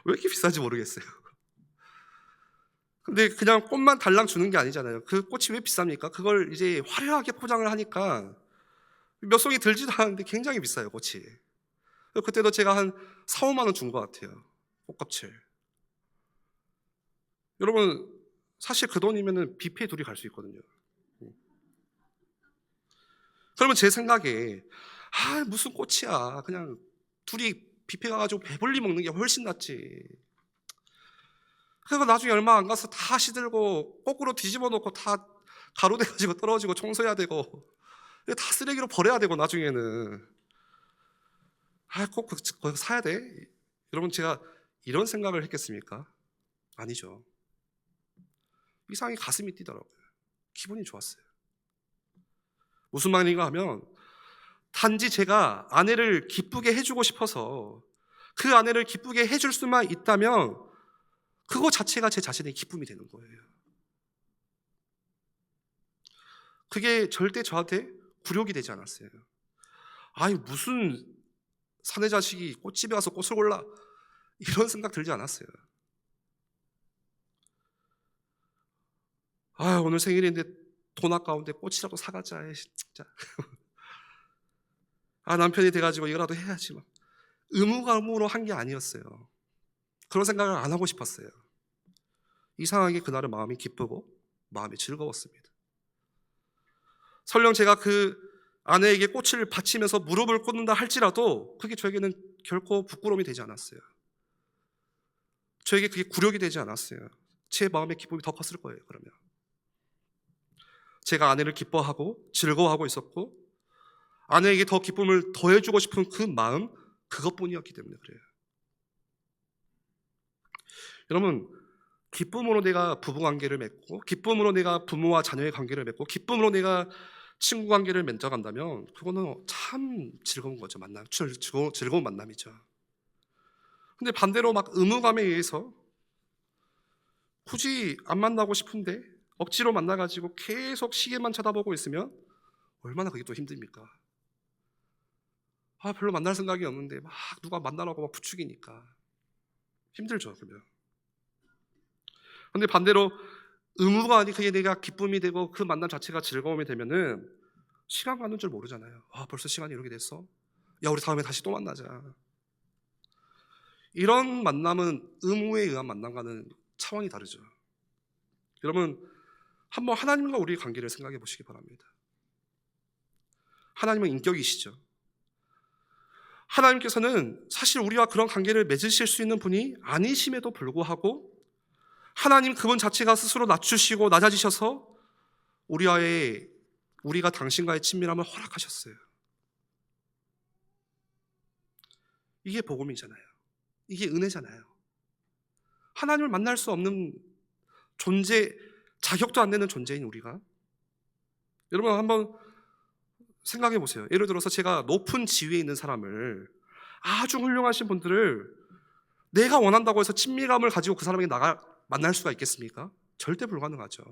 왜 이렇게 비싼지 모르겠어요. 근데 그냥 꽃만 달랑 주는 게 아니잖아요. 그 꽃이 왜 비쌉니까? 그걸 이제 화려하게 포장을 하니까 몇 송이 들지도 않았는데 굉장히 비싸요, 꽃이. 그때도 제가 한 4, 5만 원 준 것 같아요, 꽃값을. 여러분, 사실 그 돈이면은 뷔페 둘이 갈 수 있거든요. 그러면 제 생각에 무슨 꽃이야, 그냥 둘이 뷔페 가가지고 배불리 먹는 게 훨씬 낫지. 그리고 나중에 얼마 안 가서 다 시들고 거꾸로 뒤집어 놓고 다 가루돼가지고 떨어지고 청소해야 되고 다 쓰레기로 버려야 되고 나중에는 꼭 거기서 사야 돼? 여러분, 제가 이런 생각을 했겠습니까? 아니죠. 이상하게 가슴이 뛰더라고요. 기분이 좋았어요. 무슨 말인가 하면 단지 제가 아내를 기쁘게 해주고 싶어서 그 아내를 기쁘게 해줄 수만 있다면 그거 자체가 제 자신의 기쁨이 되는 거예요. 그게 절대 저한테 굴욕이 되지 않았어요. 아니, 무슨 사내 자식이 꽃집에 가서 꽃을 골라, 이런 생각 들지 않았어요. 오늘 생일인데 돈 아까운데 꽃이라도 사가자, 진짜. 남편이 돼가지고 이거라도 해야지. 막 의무감으로 한 게 아니었어요. 그런 생각을 안 하고 싶었어요. 이상하게 그날은 마음이 기쁘고 마음이 즐거웠습니다. 설령 제가 그 아내에게 꽃을 바치면서 무릎을 꿇는다 할지라도 그게 저에게는 결코 부끄러움이 되지 않았어요. 저에게 그게 굴욕이 되지 않았어요. 제 마음의 기쁨이 더 컸을 거예요. 그러면 제가 아내를 기뻐하고 즐거워하고 있었고 아내에게 더 기쁨을 더해주고 싶은 그 마음, 그것뿐이었기 때문에 그래요. 여러분, 기쁨으로 내가 부부관계를 맺고 기쁨으로 내가 부모와 자녀의 관계를 맺고 기쁨으로 내가 친구 관계를 맺어간다면 그거는 참 즐거운 거죠. 즐거운 만남이죠. 근데 반대로 막 의무감에 의해서 굳이 안 만나고 싶은데 억지로 만나가지고 계속 시계만 쳐다보고 있으면 얼마나 그게 또 힘듭니까? 별로 만날 생각이 없는데 막 누가 만나라고 막 부추기니까 힘들죠. 그러면. 근데 반대로 의무가 아니 그게 내가 기쁨이 되고 그 만남 자체가 즐거움이 되면은 시간 가는 줄 모르잖아요. 벌써 시간이 이렇게 됐어? 야, 우리 다음에 다시 또 만나자. 이런 만남은 의무에 의한 만남과는 차원이 다르죠. 여러분, 한번 하나님과 우리의 관계를 생각해 보시기 바랍니다. 하나님은 인격이시죠. 하나님께서는 사실 우리와 그런 관계를 맺으실 수 있는 분이 아니심에도 불구하고 하나님 그분 자체가 스스로 낮추시고 낮아지셔서 우리가 당신과의 친밀함을 허락하셨어요. 이게 복음이잖아요. 이게 은혜잖아요. 하나님을 만날 수 없는 존재, 자격도 안 되는 존재인 우리가, 여러분 한번 생각해 보세요. 예를 들어서 제가 높은 지위에 있는 사람을, 아주 훌륭하신 분들을 내가 원한다고 해서 친밀감을 가지고 그 사람에게 만날 수가 있겠습니까? 절대 불가능하죠.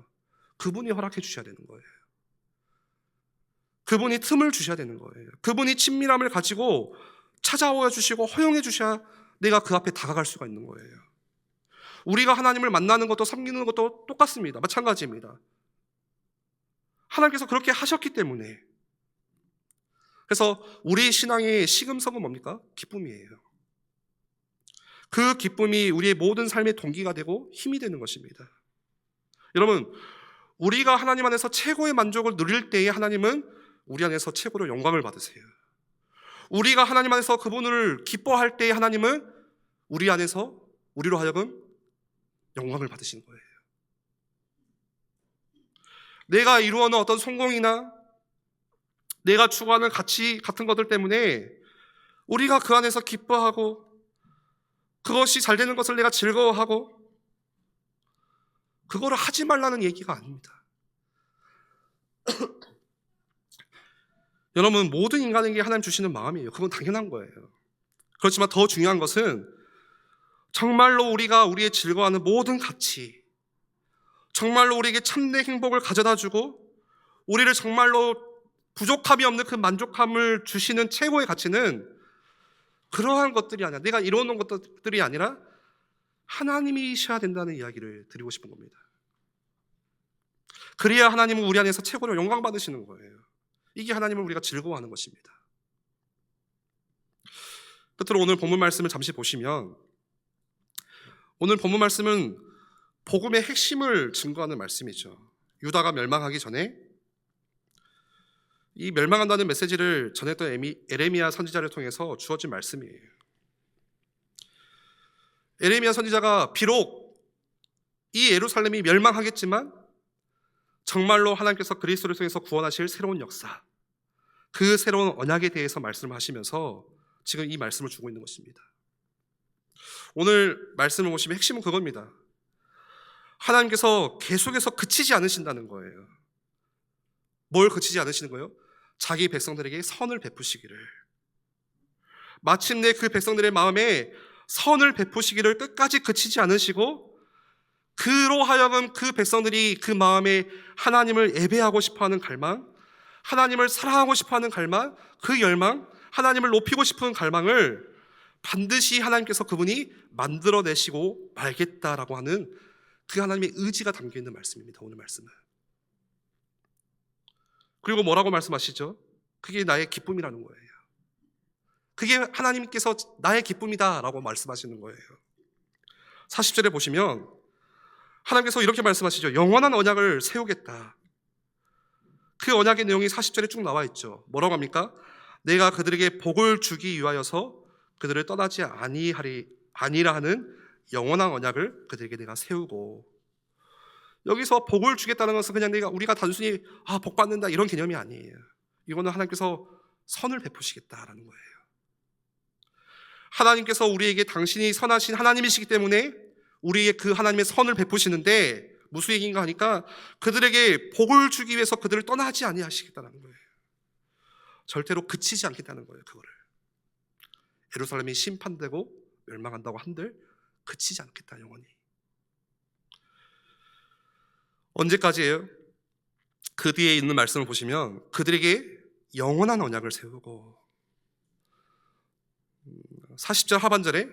그분이 허락해 주셔야 되는 거예요. 그분이 틈을 주셔야 되는 거예요. 그분이 친밀함을 가지고 찾아와 주시고 허용해 주셔야 내가 그 앞에 다가갈 수가 있는 거예요. 우리가 하나님을 만나는 것도 섬기는 것도 똑같습니다. 마찬가지입니다. 하나님께서 그렇게 하셨기 때문에. 그래서 우리 신앙의 시금석은 뭡니까? 기쁨이에요. 그 기쁨이 우리의 모든 삶의 동기가 되고 힘이 되는 것입니다. 여러분, 우리가 하나님 안에서 최고의 만족을 누릴 때에 하나님은 우리 안에서 최고로 영광을 받으세요. 우리가 하나님 안에서 그분을 기뻐할 때에 하나님은 우리 안에서 우리로 하여금 영광을 받으시는 거예요. 내가 이루어놓은 어떤 성공이나 내가 추구하는 가치 같은 것들 때문에 우리가 그 안에서 기뻐하고 그것이 잘 되는 것을 내가 즐거워하고 그거를 하지 말라는 얘기가 아닙니다. 여러분, 모든 인간에게 하나님 주시는 마음이에요. 그건 당연한 거예요. 그렇지만 더 중요한 것은 정말로 우리가 우리의 즐거워하는 모든 가치, 정말로 우리에게 참된 행복을 가져다주고 우리를 정말로 부족함이 없는 그 만족함을 주시는 최고의 가치는 그러한 것들이 아니라, 내가 이뤄놓은 것들이 아니라 하나님이셔야 된다는 이야기를 드리고 싶은 겁니다. 그래야 하나님은 우리 안에서 최고로 영광 받으시는 거예요. 이게 하나님을 우리가 즐거워하는 것입니다. 끝으로 오늘 본문 말씀을 잠시 보시면, 오늘 본문 말씀은 복음의 핵심을 증거하는 말씀이죠. 유다가 멸망하기 전에 이 멸망한다는 메시지를 전했던 에레미야 선지자를 통해서 주어진 말씀이에요. 에레미야 선지자가 비록 이 예루살렘이 멸망하겠지만 정말로 하나님께서 그리스도를 통해서 구원하실 새로운 역사, 그 새로운 언약에 대해서 말씀을 하시면서 지금 이 말씀을 주고 있는 것입니다. 오늘 말씀을 보시면 핵심은 그겁니다. 하나님께서 계속해서 그치지 않으신다는 거예요. 뭘 그치지 않으시는 거예요? 자기 백성들에게 선을 베푸시기를, 마침내 그 백성들의 마음에 선을 베푸시기를 끝까지 그치지 않으시고, 그로 하여금 그 백성들이 그 마음에 하나님을 예배하고 싶어하는 갈망, 하나님을 사랑하고 싶어하는 갈망, 그 열망, 하나님을 높이고 싶은 갈망을 반드시 하나님께서 그분이 만들어내시고 말겠다라고 하는 그 하나님의 의지가 담겨있는 말씀입니다. 오늘 말씀은. 그리고 뭐라고 말씀하시죠? 그게 나의 기쁨이라는 거예요. 그게 하나님께서 나의 기쁨이다 라고 말씀하시는 거예요. 40절에 보시면 하나님께서 이렇게 말씀하시죠. 영원한 언약을 세우겠다. 그 언약의 내용이 40절에 쭉 나와 있죠. 뭐라고 합니까? 내가 그들에게 복을 주기 위하여서 그들을 떠나지 아니라 하는 영원한 언약을 그들에게 내가 세우고, 여기서 복을 주겠다는 것은 그냥 우리가 단순히 복 받는다 이런 개념이 아니에요. 이거는 하나님께서 선을 베푸시겠다라는 거예요. 하나님께서 우리에게 당신이 선하신 하나님이시기 때문에 우리에게 그 하나님의 선을 베푸시는데, 무슨 얘기인가 하니까 그들에게 복을 주기 위해서 그들을 떠나지 아니하시겠다는 거예요. 절대로 그치지 않겠다는 거예요. 그거를 예루살렘이 심판되고 멸망한다고 한들 그치지 않겠다, 영원히. 언제까지예요? 그 뒤에 있는 말씀을 보시면 그들에게 영원한 언약을 세우고, 40절 하반절에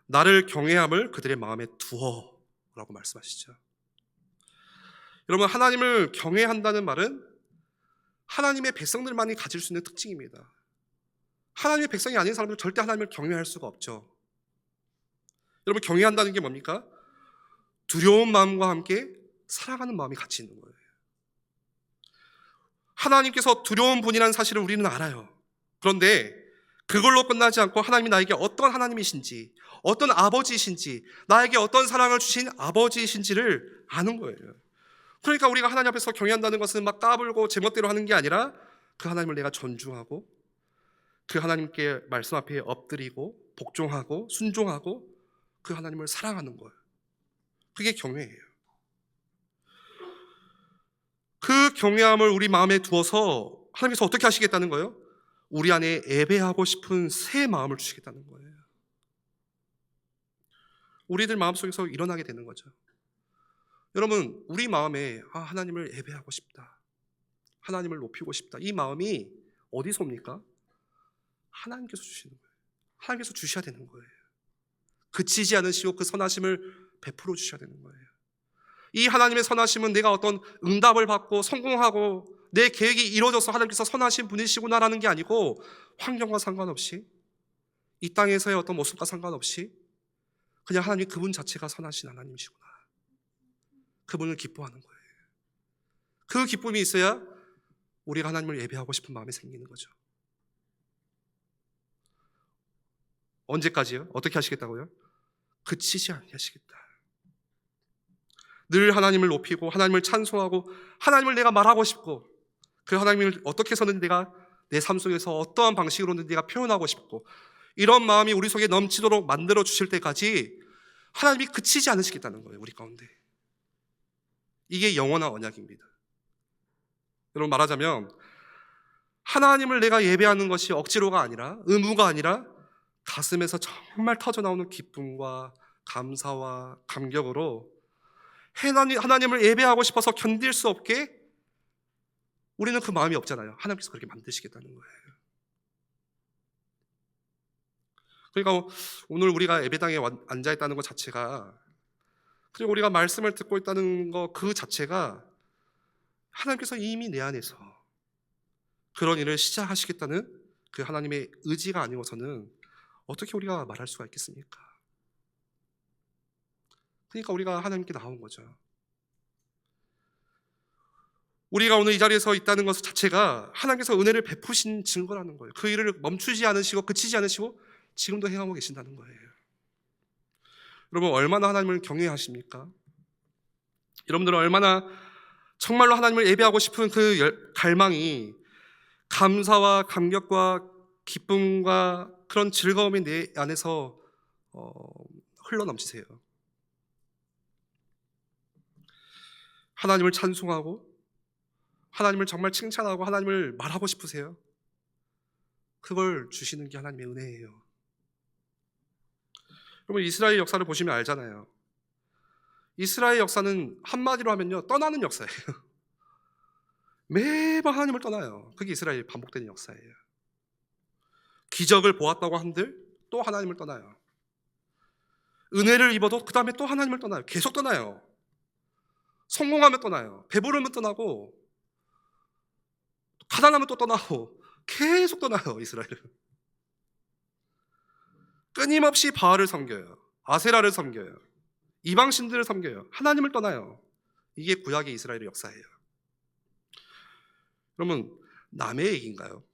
나를 경외함을 그들의 마음에 두어 라고 말씀하시죠. 여러분, 하나님을 경외한다는 말은 하나님의 백성들만이 가질 수 있는 특징입니다. 하나님의 백성이 아닌 사람들은 절대 하나님을 경외할 수가 없죠. 여러분, 경외한다는 게 뭡니까? 두려운 마음과 함께 사랑하는 마음이 같이 있는 거예요. 하나님께서 두려운 분이라는 사실을 우리는 알아요. 그런데 그걸로 끝나지 않고 하나님이 나에게 어떤 하나님이신지, 어떤 아버지이신지, 나에게 어떤 사랑을 주신 아버지이신지를 아는 거예요. 그러니까 우리가 하나님 앞에서 경외한다는 것은 막 까불고 제멋대로 하는 게 아니라 그 하나님을 내가 존중하고 그 하나님께 말씀 앞에 엎드리고 복종하고 순종하고 그 하나님을 사랑하는 거예요. 그게 경외예요. 그 경외함을 우리 마음에 두어서 하나님께서 어떻게 하시겠다는 거예요? 우리 안에 예배하고 싶은 새 마음을 주시겠다는 거예요. 우리들 마음속에서 일어나게 되는 거죠. 여러분, 우리 마음에 하나님을 예배하고 싶다, 하나님을 높이고 싶다, 이 마음이 어디서 옵니까? 하나님께서 주시는 거예요. 하나님께서 주셔야 되는 거예요. 그치지 않으시고 그 선하심을 베풀어 주셔야 되는 거예요. 이 하나님의 선하심은 내가 어떤 응답을 받고 성공하고 내 계획이 이루어져서 하나님께서 선하신 분이시구나라는 게 아니고, 환경과 상관없이 이 땅에서의 어떤 모습과 상관없이 그냥 하나님 그분 자체가 선하신 하나님이시구나, 그분을 기뻐하는 거예요. 그 기쁨이 있어야 우리가 하나님을 예배하고 싶은 마음이 생기는 거죠. 언제까지요? 어떻게 하시겠다고요? 그치지 아니하시겠다. 늘 하나님을 높이고 하나님을 찬송하고 하나님을 내가 말하고 싶고, 그 하나님을 어떻게 해서든 내가 내 삶 속에서 어떠한 방식으로든 내가 표현하고 싶고, 이런 마음이 우리 속에 넘치도록 만들어 주실 때까지 하나님이 그치지 않으시겠다는 거예요, 우리 가운데. 이게 영원한 언약입니다. 여러분, 말하자면 하나님을 내가 예배하는 것이 억지로가 아니라, 의무가 아니라 가슴에서 정말 터져나오는 기쁨과 감사와 감격으로 하나님을 예배하고 싶어서 견딜 수 없게 우리는 그 마음이 없잖아요. 하나님께서 그렇게 만드시겠다는 거예요. 그러니까 오늘 우리가 예배당에 앉아 있다는 것 자체가, 그리고 우리가 말씀을 듣고 있다는 것 그 자체가 하나님께서 이미 내 안에서 그런 일을 시작하시겠다는 그 하나님의 의지가 아니고서는 어떻게 우리가 말할 수가 있겠습니까? 그러니까 우리가 하나님께 나온 거죠. 우리가 오늘 이 자리에서 있다는 것 자체가 하나님께서 은혜를 베푸신 증거라는 거예요. 그 일을 멈추지 않으시고 그치지 않으시고 지금도 행하고 계신다는 거예요. 여러분, 얼마나 하나님을 경외하십니까? 여러분들은 얼마나 정말로 하나님을 예배하고 싶은 그 갈망이 감사와 감격과 기쁨과 그런 즐거움이 내 안에서 흘러넘치세요. 하나님을 찬송하고 하나님을 정말 칭찬하고 하나님을 말하고 싶으세요? 그걸 주시는 게 하나님의 은혜예요. 여러분, 이스라엘 역사를 보시면 알잖아요. 이스라엘 역사는 한마디로 하면요, 떠나는 역사예요. 매번 하나님을 떠나요. 그게 이스라엘이 반복되는 역사예요. 기적을 보았다고 한들 또 하나님을 떠나요. 은혜를 입어도 그 다음에 또 하나님을 떠나요. 계속 떠나요. 성공하면 떠나요. 배부르면 떠나고, 가난하면 또 떠나고, 계속 떠나요. 이스라엘은 끊임없이 바알을 섬겨요. 아세라를 섬겨요. 이방신들을 섬겨요. 하나님을 떠나요. 이게 구약의 이스라엘의 역사예요. 그러면 남의 얘기인가요?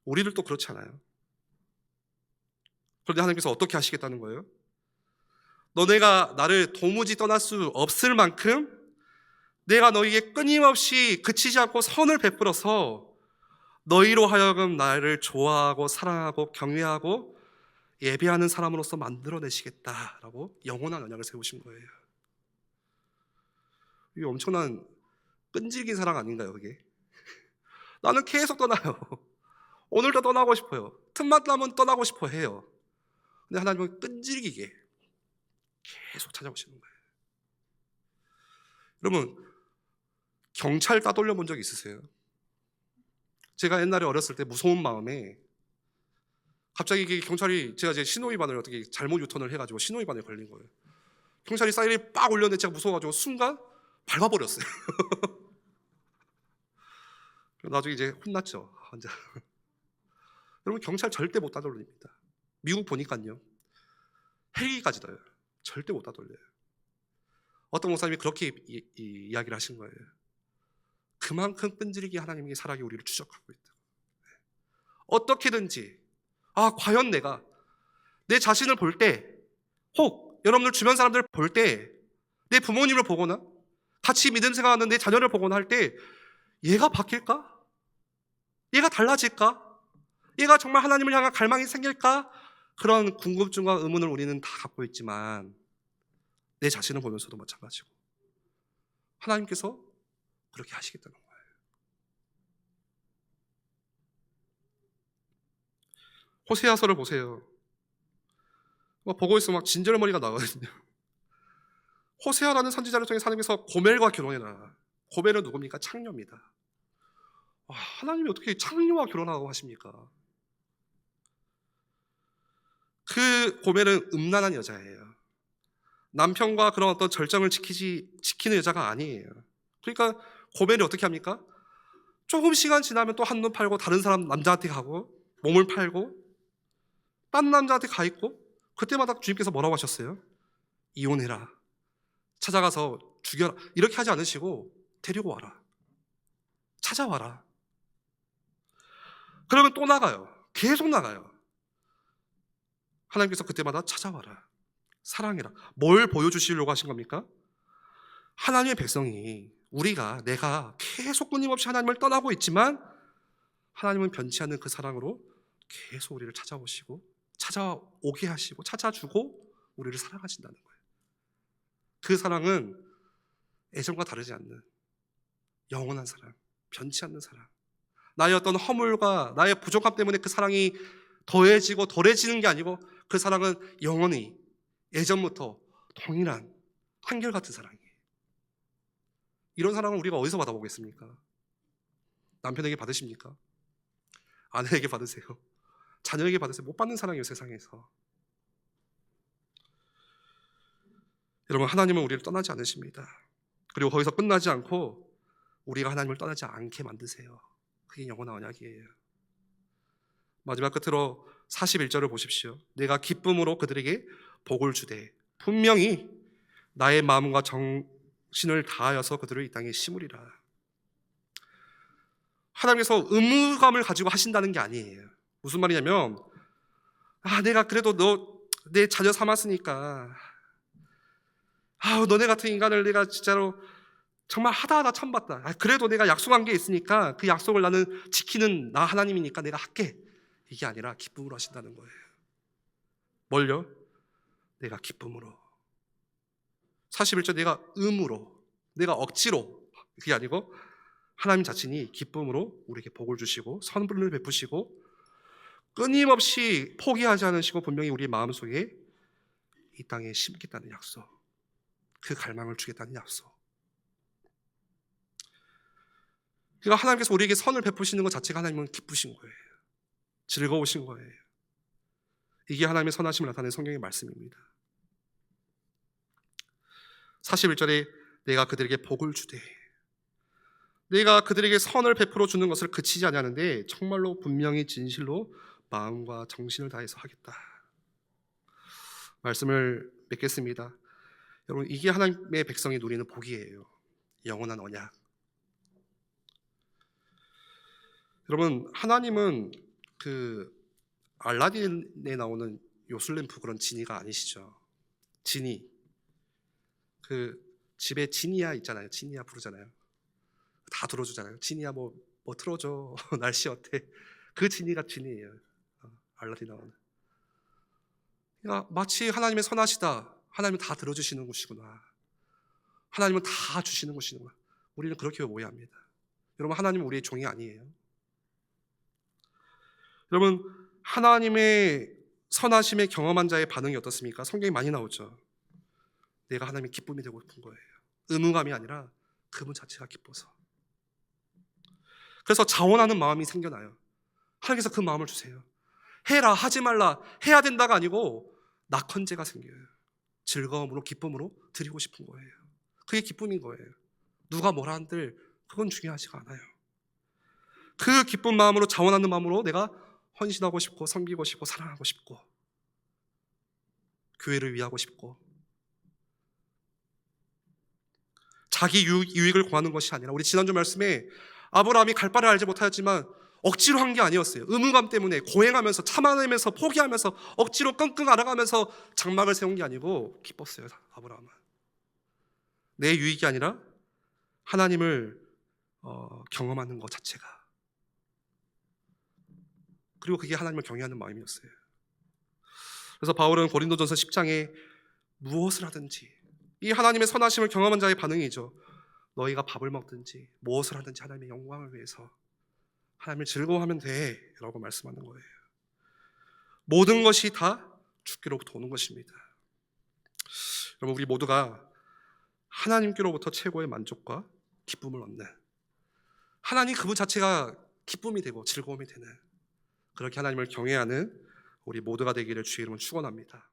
우리들도 그렇지 않아요? 그런데 하나님께서 어떻게 하시겠다는 거예요? 너네가 나를 도무지 떠날 수 없을 만큼 내가 너희에게 끊임없이 그치지 않고 선을 베풀어서 너희로 하여금 나를 좋아하고 사랑하고 경외하고 예배하는 사람으로서 만들어내시겠다라고 영원한 언약을 세우신 거예요. 이게 엄청난 끈질긴 사랑 아닌가요, 그게? 나는 계속 떠나요. 오늘도 떠나고 싶어요. 틈만 나면 떠나고 싶어 해요. 근데 하나님은 끈질기게 계속 찾아오시는 거예요. 여러분, 경찰 따돌려 본 적 있으세요? 제가 옛날에 어렸을 때 무서운 마음에 갑자기 경찰이, 제가 이제 신호위반을 어떻게 잘못 유턴을 해가지고 신호위반에 걸린 거예요. 경찰이 사이렌 빡 올렸는데 제가 무서워가지고 순간 밟아버렸어요. 나중에 이제 혼났죠, 혼자. 여러분, 경찰 절대 못 따돌립니다. 미국 보니까요, 헬기까지 둬요. 절대 못 따돌려요. 어떤 목사님이 그렇게 이야기를 하신 거예요. 그만큼 끈질기게 하나님이 살아계 우리를 추적하고 있다. 어떻게든지, 과연 내가 내 자신을 볼 때, 혹 여러분들 주변 사람들을 볼 때, 내 부모님을 보거나 같이 믿음 생활하는 내 자녀를 보거나 할 때 얘가 바뀔까? 얘가 달라질까? 얘가 정말 하나님을 향한 갈망이 생길까? 그런 궁금증과 의문을 우리는 다 갖고 있지만 내 자신을 보면서도 마찬가지고 하나님께서 그렇게 하시겠다는 거예요. 호세아서를 보세요. 보고 있으면 막 진절머리가 나거든요. 호세아라는 선지자를 통해 하나님께서 고멜과 결혼해라. 고멜은 누굽니까? 창녀입니다. 하나님이 어떻게 창녀와 결혼하고 하십니까? 그 고멜은 음란한 여자예요. 남편과 그런 어떤 절정을 지키는 여자가 아니에요. 그러니까 고멜이 어떻게 합니까? 조금 시간 지나면 또 한눈 팔고 다른 사람 남자한테 가고 몸을 팔고 딴 남자한테 가 있고, 그때마다 주님께서 뭐라고 하셨어요? 이혼해라. 찾아가서 죽여라. 이렇게 하지 않으시고 데리고 와라. 찾아와라. 그러면 또 나가요. 계속 나가요. 하나님께서 그때마다 찾아와라. 사랑해라. 뭘 보여주시려고 하신 겁니까? 하나님의 백성이, 내가 계속 끊임없이 하나님을 떠나고 있지만 하나님은 변치 않는 그 사랑으로 계속 우리를 찾아오게 하시고 찾아주고 우리를 사랑하신다는 거예요. 그 사랑은 애정과 다르지 않는 영원한 사랑, 변치 않는 사랑. 나의 어떤 허물과 나의 부족함 때문에 그 사랑이 더해지고 덜해지는 게 아니고 그 사랑은 영원히 예전부터 동일한 한결같은 사랑이에요. 이런 사랑을 우리가 어디서 받아보겠습니까? 남편에게 받으십니까? 아내에게 받으세요? 자녀에게 받으세요? 못 받는 사랑이에요, 세상에서. 여러분, 하나님은 우리를 떠나지 않으십니다. 그리고 거기서 끝나지 않고 우리가 하나님을 떠나지 않게 만드세요. 그게 영원한 언약이에요. 마지막 끝으로 41절을 보십시오. 내가 기쁨으로 그들에게 복을 주되 분명히 나의 마음과 정신을 다하여서 그들을 이 땅에 심으리라. 하나님께서 의무감을 가지고 하신다는 게 아니에요. 무슨 말이냐면, 내가 그래도 너 내 자녀 삼았으니까, 너네 같은 인간을 내가 진짜로 정말 하다 참봤다. 그래도 내가 약속한 게 있으니까 그 약속을 나는 지키는 나 하나님이니까 내가 할게. 이게 아니라 기쁨으로 하신다는 거예요. 뭘요? 내가 기쁨으로. 41절 내가 의무로, 내가 억지로, 그게 아니고 하나님 자신이 기쁨으로 우리에게 복을 주시고 선불을 베푸시고 끊임없이 포기하지 않으시고 분명히 우리 마음속에 이 땅에 심겠다는 약속, 그 갈망을 주겠다는 약속. 그러니까 하나님께서 우리에게 선을 베푸시는 것 자체가 하나님은 기쁘신 거예요. 즐거우신 거예요. 이게 하나님의 선하심을 나타내는 성경의 말씀입니다. 41절에 내가 그들에게 복을 주되, 내가 그들에게 선을 베풀어 주는 것을 그치지 아니하는데 정말로 분명히 진실로 마음과 정신을 다해서 하겠다. 말씀을 맺겠습니다. 여러분, 이게 하나님의 백성이 누리는 복이에요. 영원한 언약. 여러분, 하나님은 그 알라딘에 나오는 요술램프 그런 지니가 아니시죠. 지니, 그 집에 지니야 있잖아요. 지니야 부르잖아요. 다 들어주잖아요. 지니야 뭐 틀어줘. 날씨 어때? 그 지니가 지니예요. 알라딘 나오는. 그러니까 마치 하나님의 선하시다. 하나님은 다 들어주시는 곳이구나. 하나님은 다 주시는 곳이구나. 우리는 그렇게 오해합니다. 여러분, 하나님은 우리의 종이 아니에요. 여러분, 하나님의 선하심에 경험한 자의 반응이 어떻습니까? 성경에 많이 나오죠. 내가 하나님의 기쁨이 되고 싶은 거예요. 의무감이 아니라 그분 자체가 기뻐서. 그래서 자원하는 마음이 생겨나요. 하나님께서 그 마음을 주세요. 해라, 하지 말라, 해야 된다가 아니고 낙헌제가 생겨요. 즐거움으로, 기쁨으로 드리고 싶은 거예요. 그게 기쁨인 거예요. 누가 뭐라 한들 그건 중요하지가 않아요. 그 기쁜 마음으로, 자원하는 마음으로 내가 헌신하고 싶고 섬기고 싶고 사랑하고 싶고 교회를 위하고 싶고 자기 유익을 구하는 것이 아니라, 우리 지난주 말씀에 아브라함이 갈 바를 알지 못하였지만 억지로 한 게 아니었어요. 의무감 때문에 고행하면서 참아내면서 포기하면서 억지로 끙끙 앓아가면서 장막을 세운 게 아니고 기뻤어요. 아브라함은 내 유익이 아니라 하나님을 경험하는 것 자체가, 그리고 그게 하나님을 경외하는 마음이었어요. 그래서 바울은 고린도전서 10장에 무엇을 하든지, 이 하나님의 선하심을 경험한 자의 반응이죠. 너희가 밥을 먹든지 무엇을 하든지 하나님의 영광을 위해서 하나님을 즐거워하면 돼 라고 말씀하는 거예요. 모든 것이 다 주께로부터 오는 것입니다. 여러분, 우리 모두가 하나님께로부터 최고의 만족과 기쁨을 얻는, 하나님 그분 자체가 기쁨이 되고 즐거움이 되는, 그렇게 하나님을 경외하는 우리 모두가 되기를 주의 이름으로 축원합니다.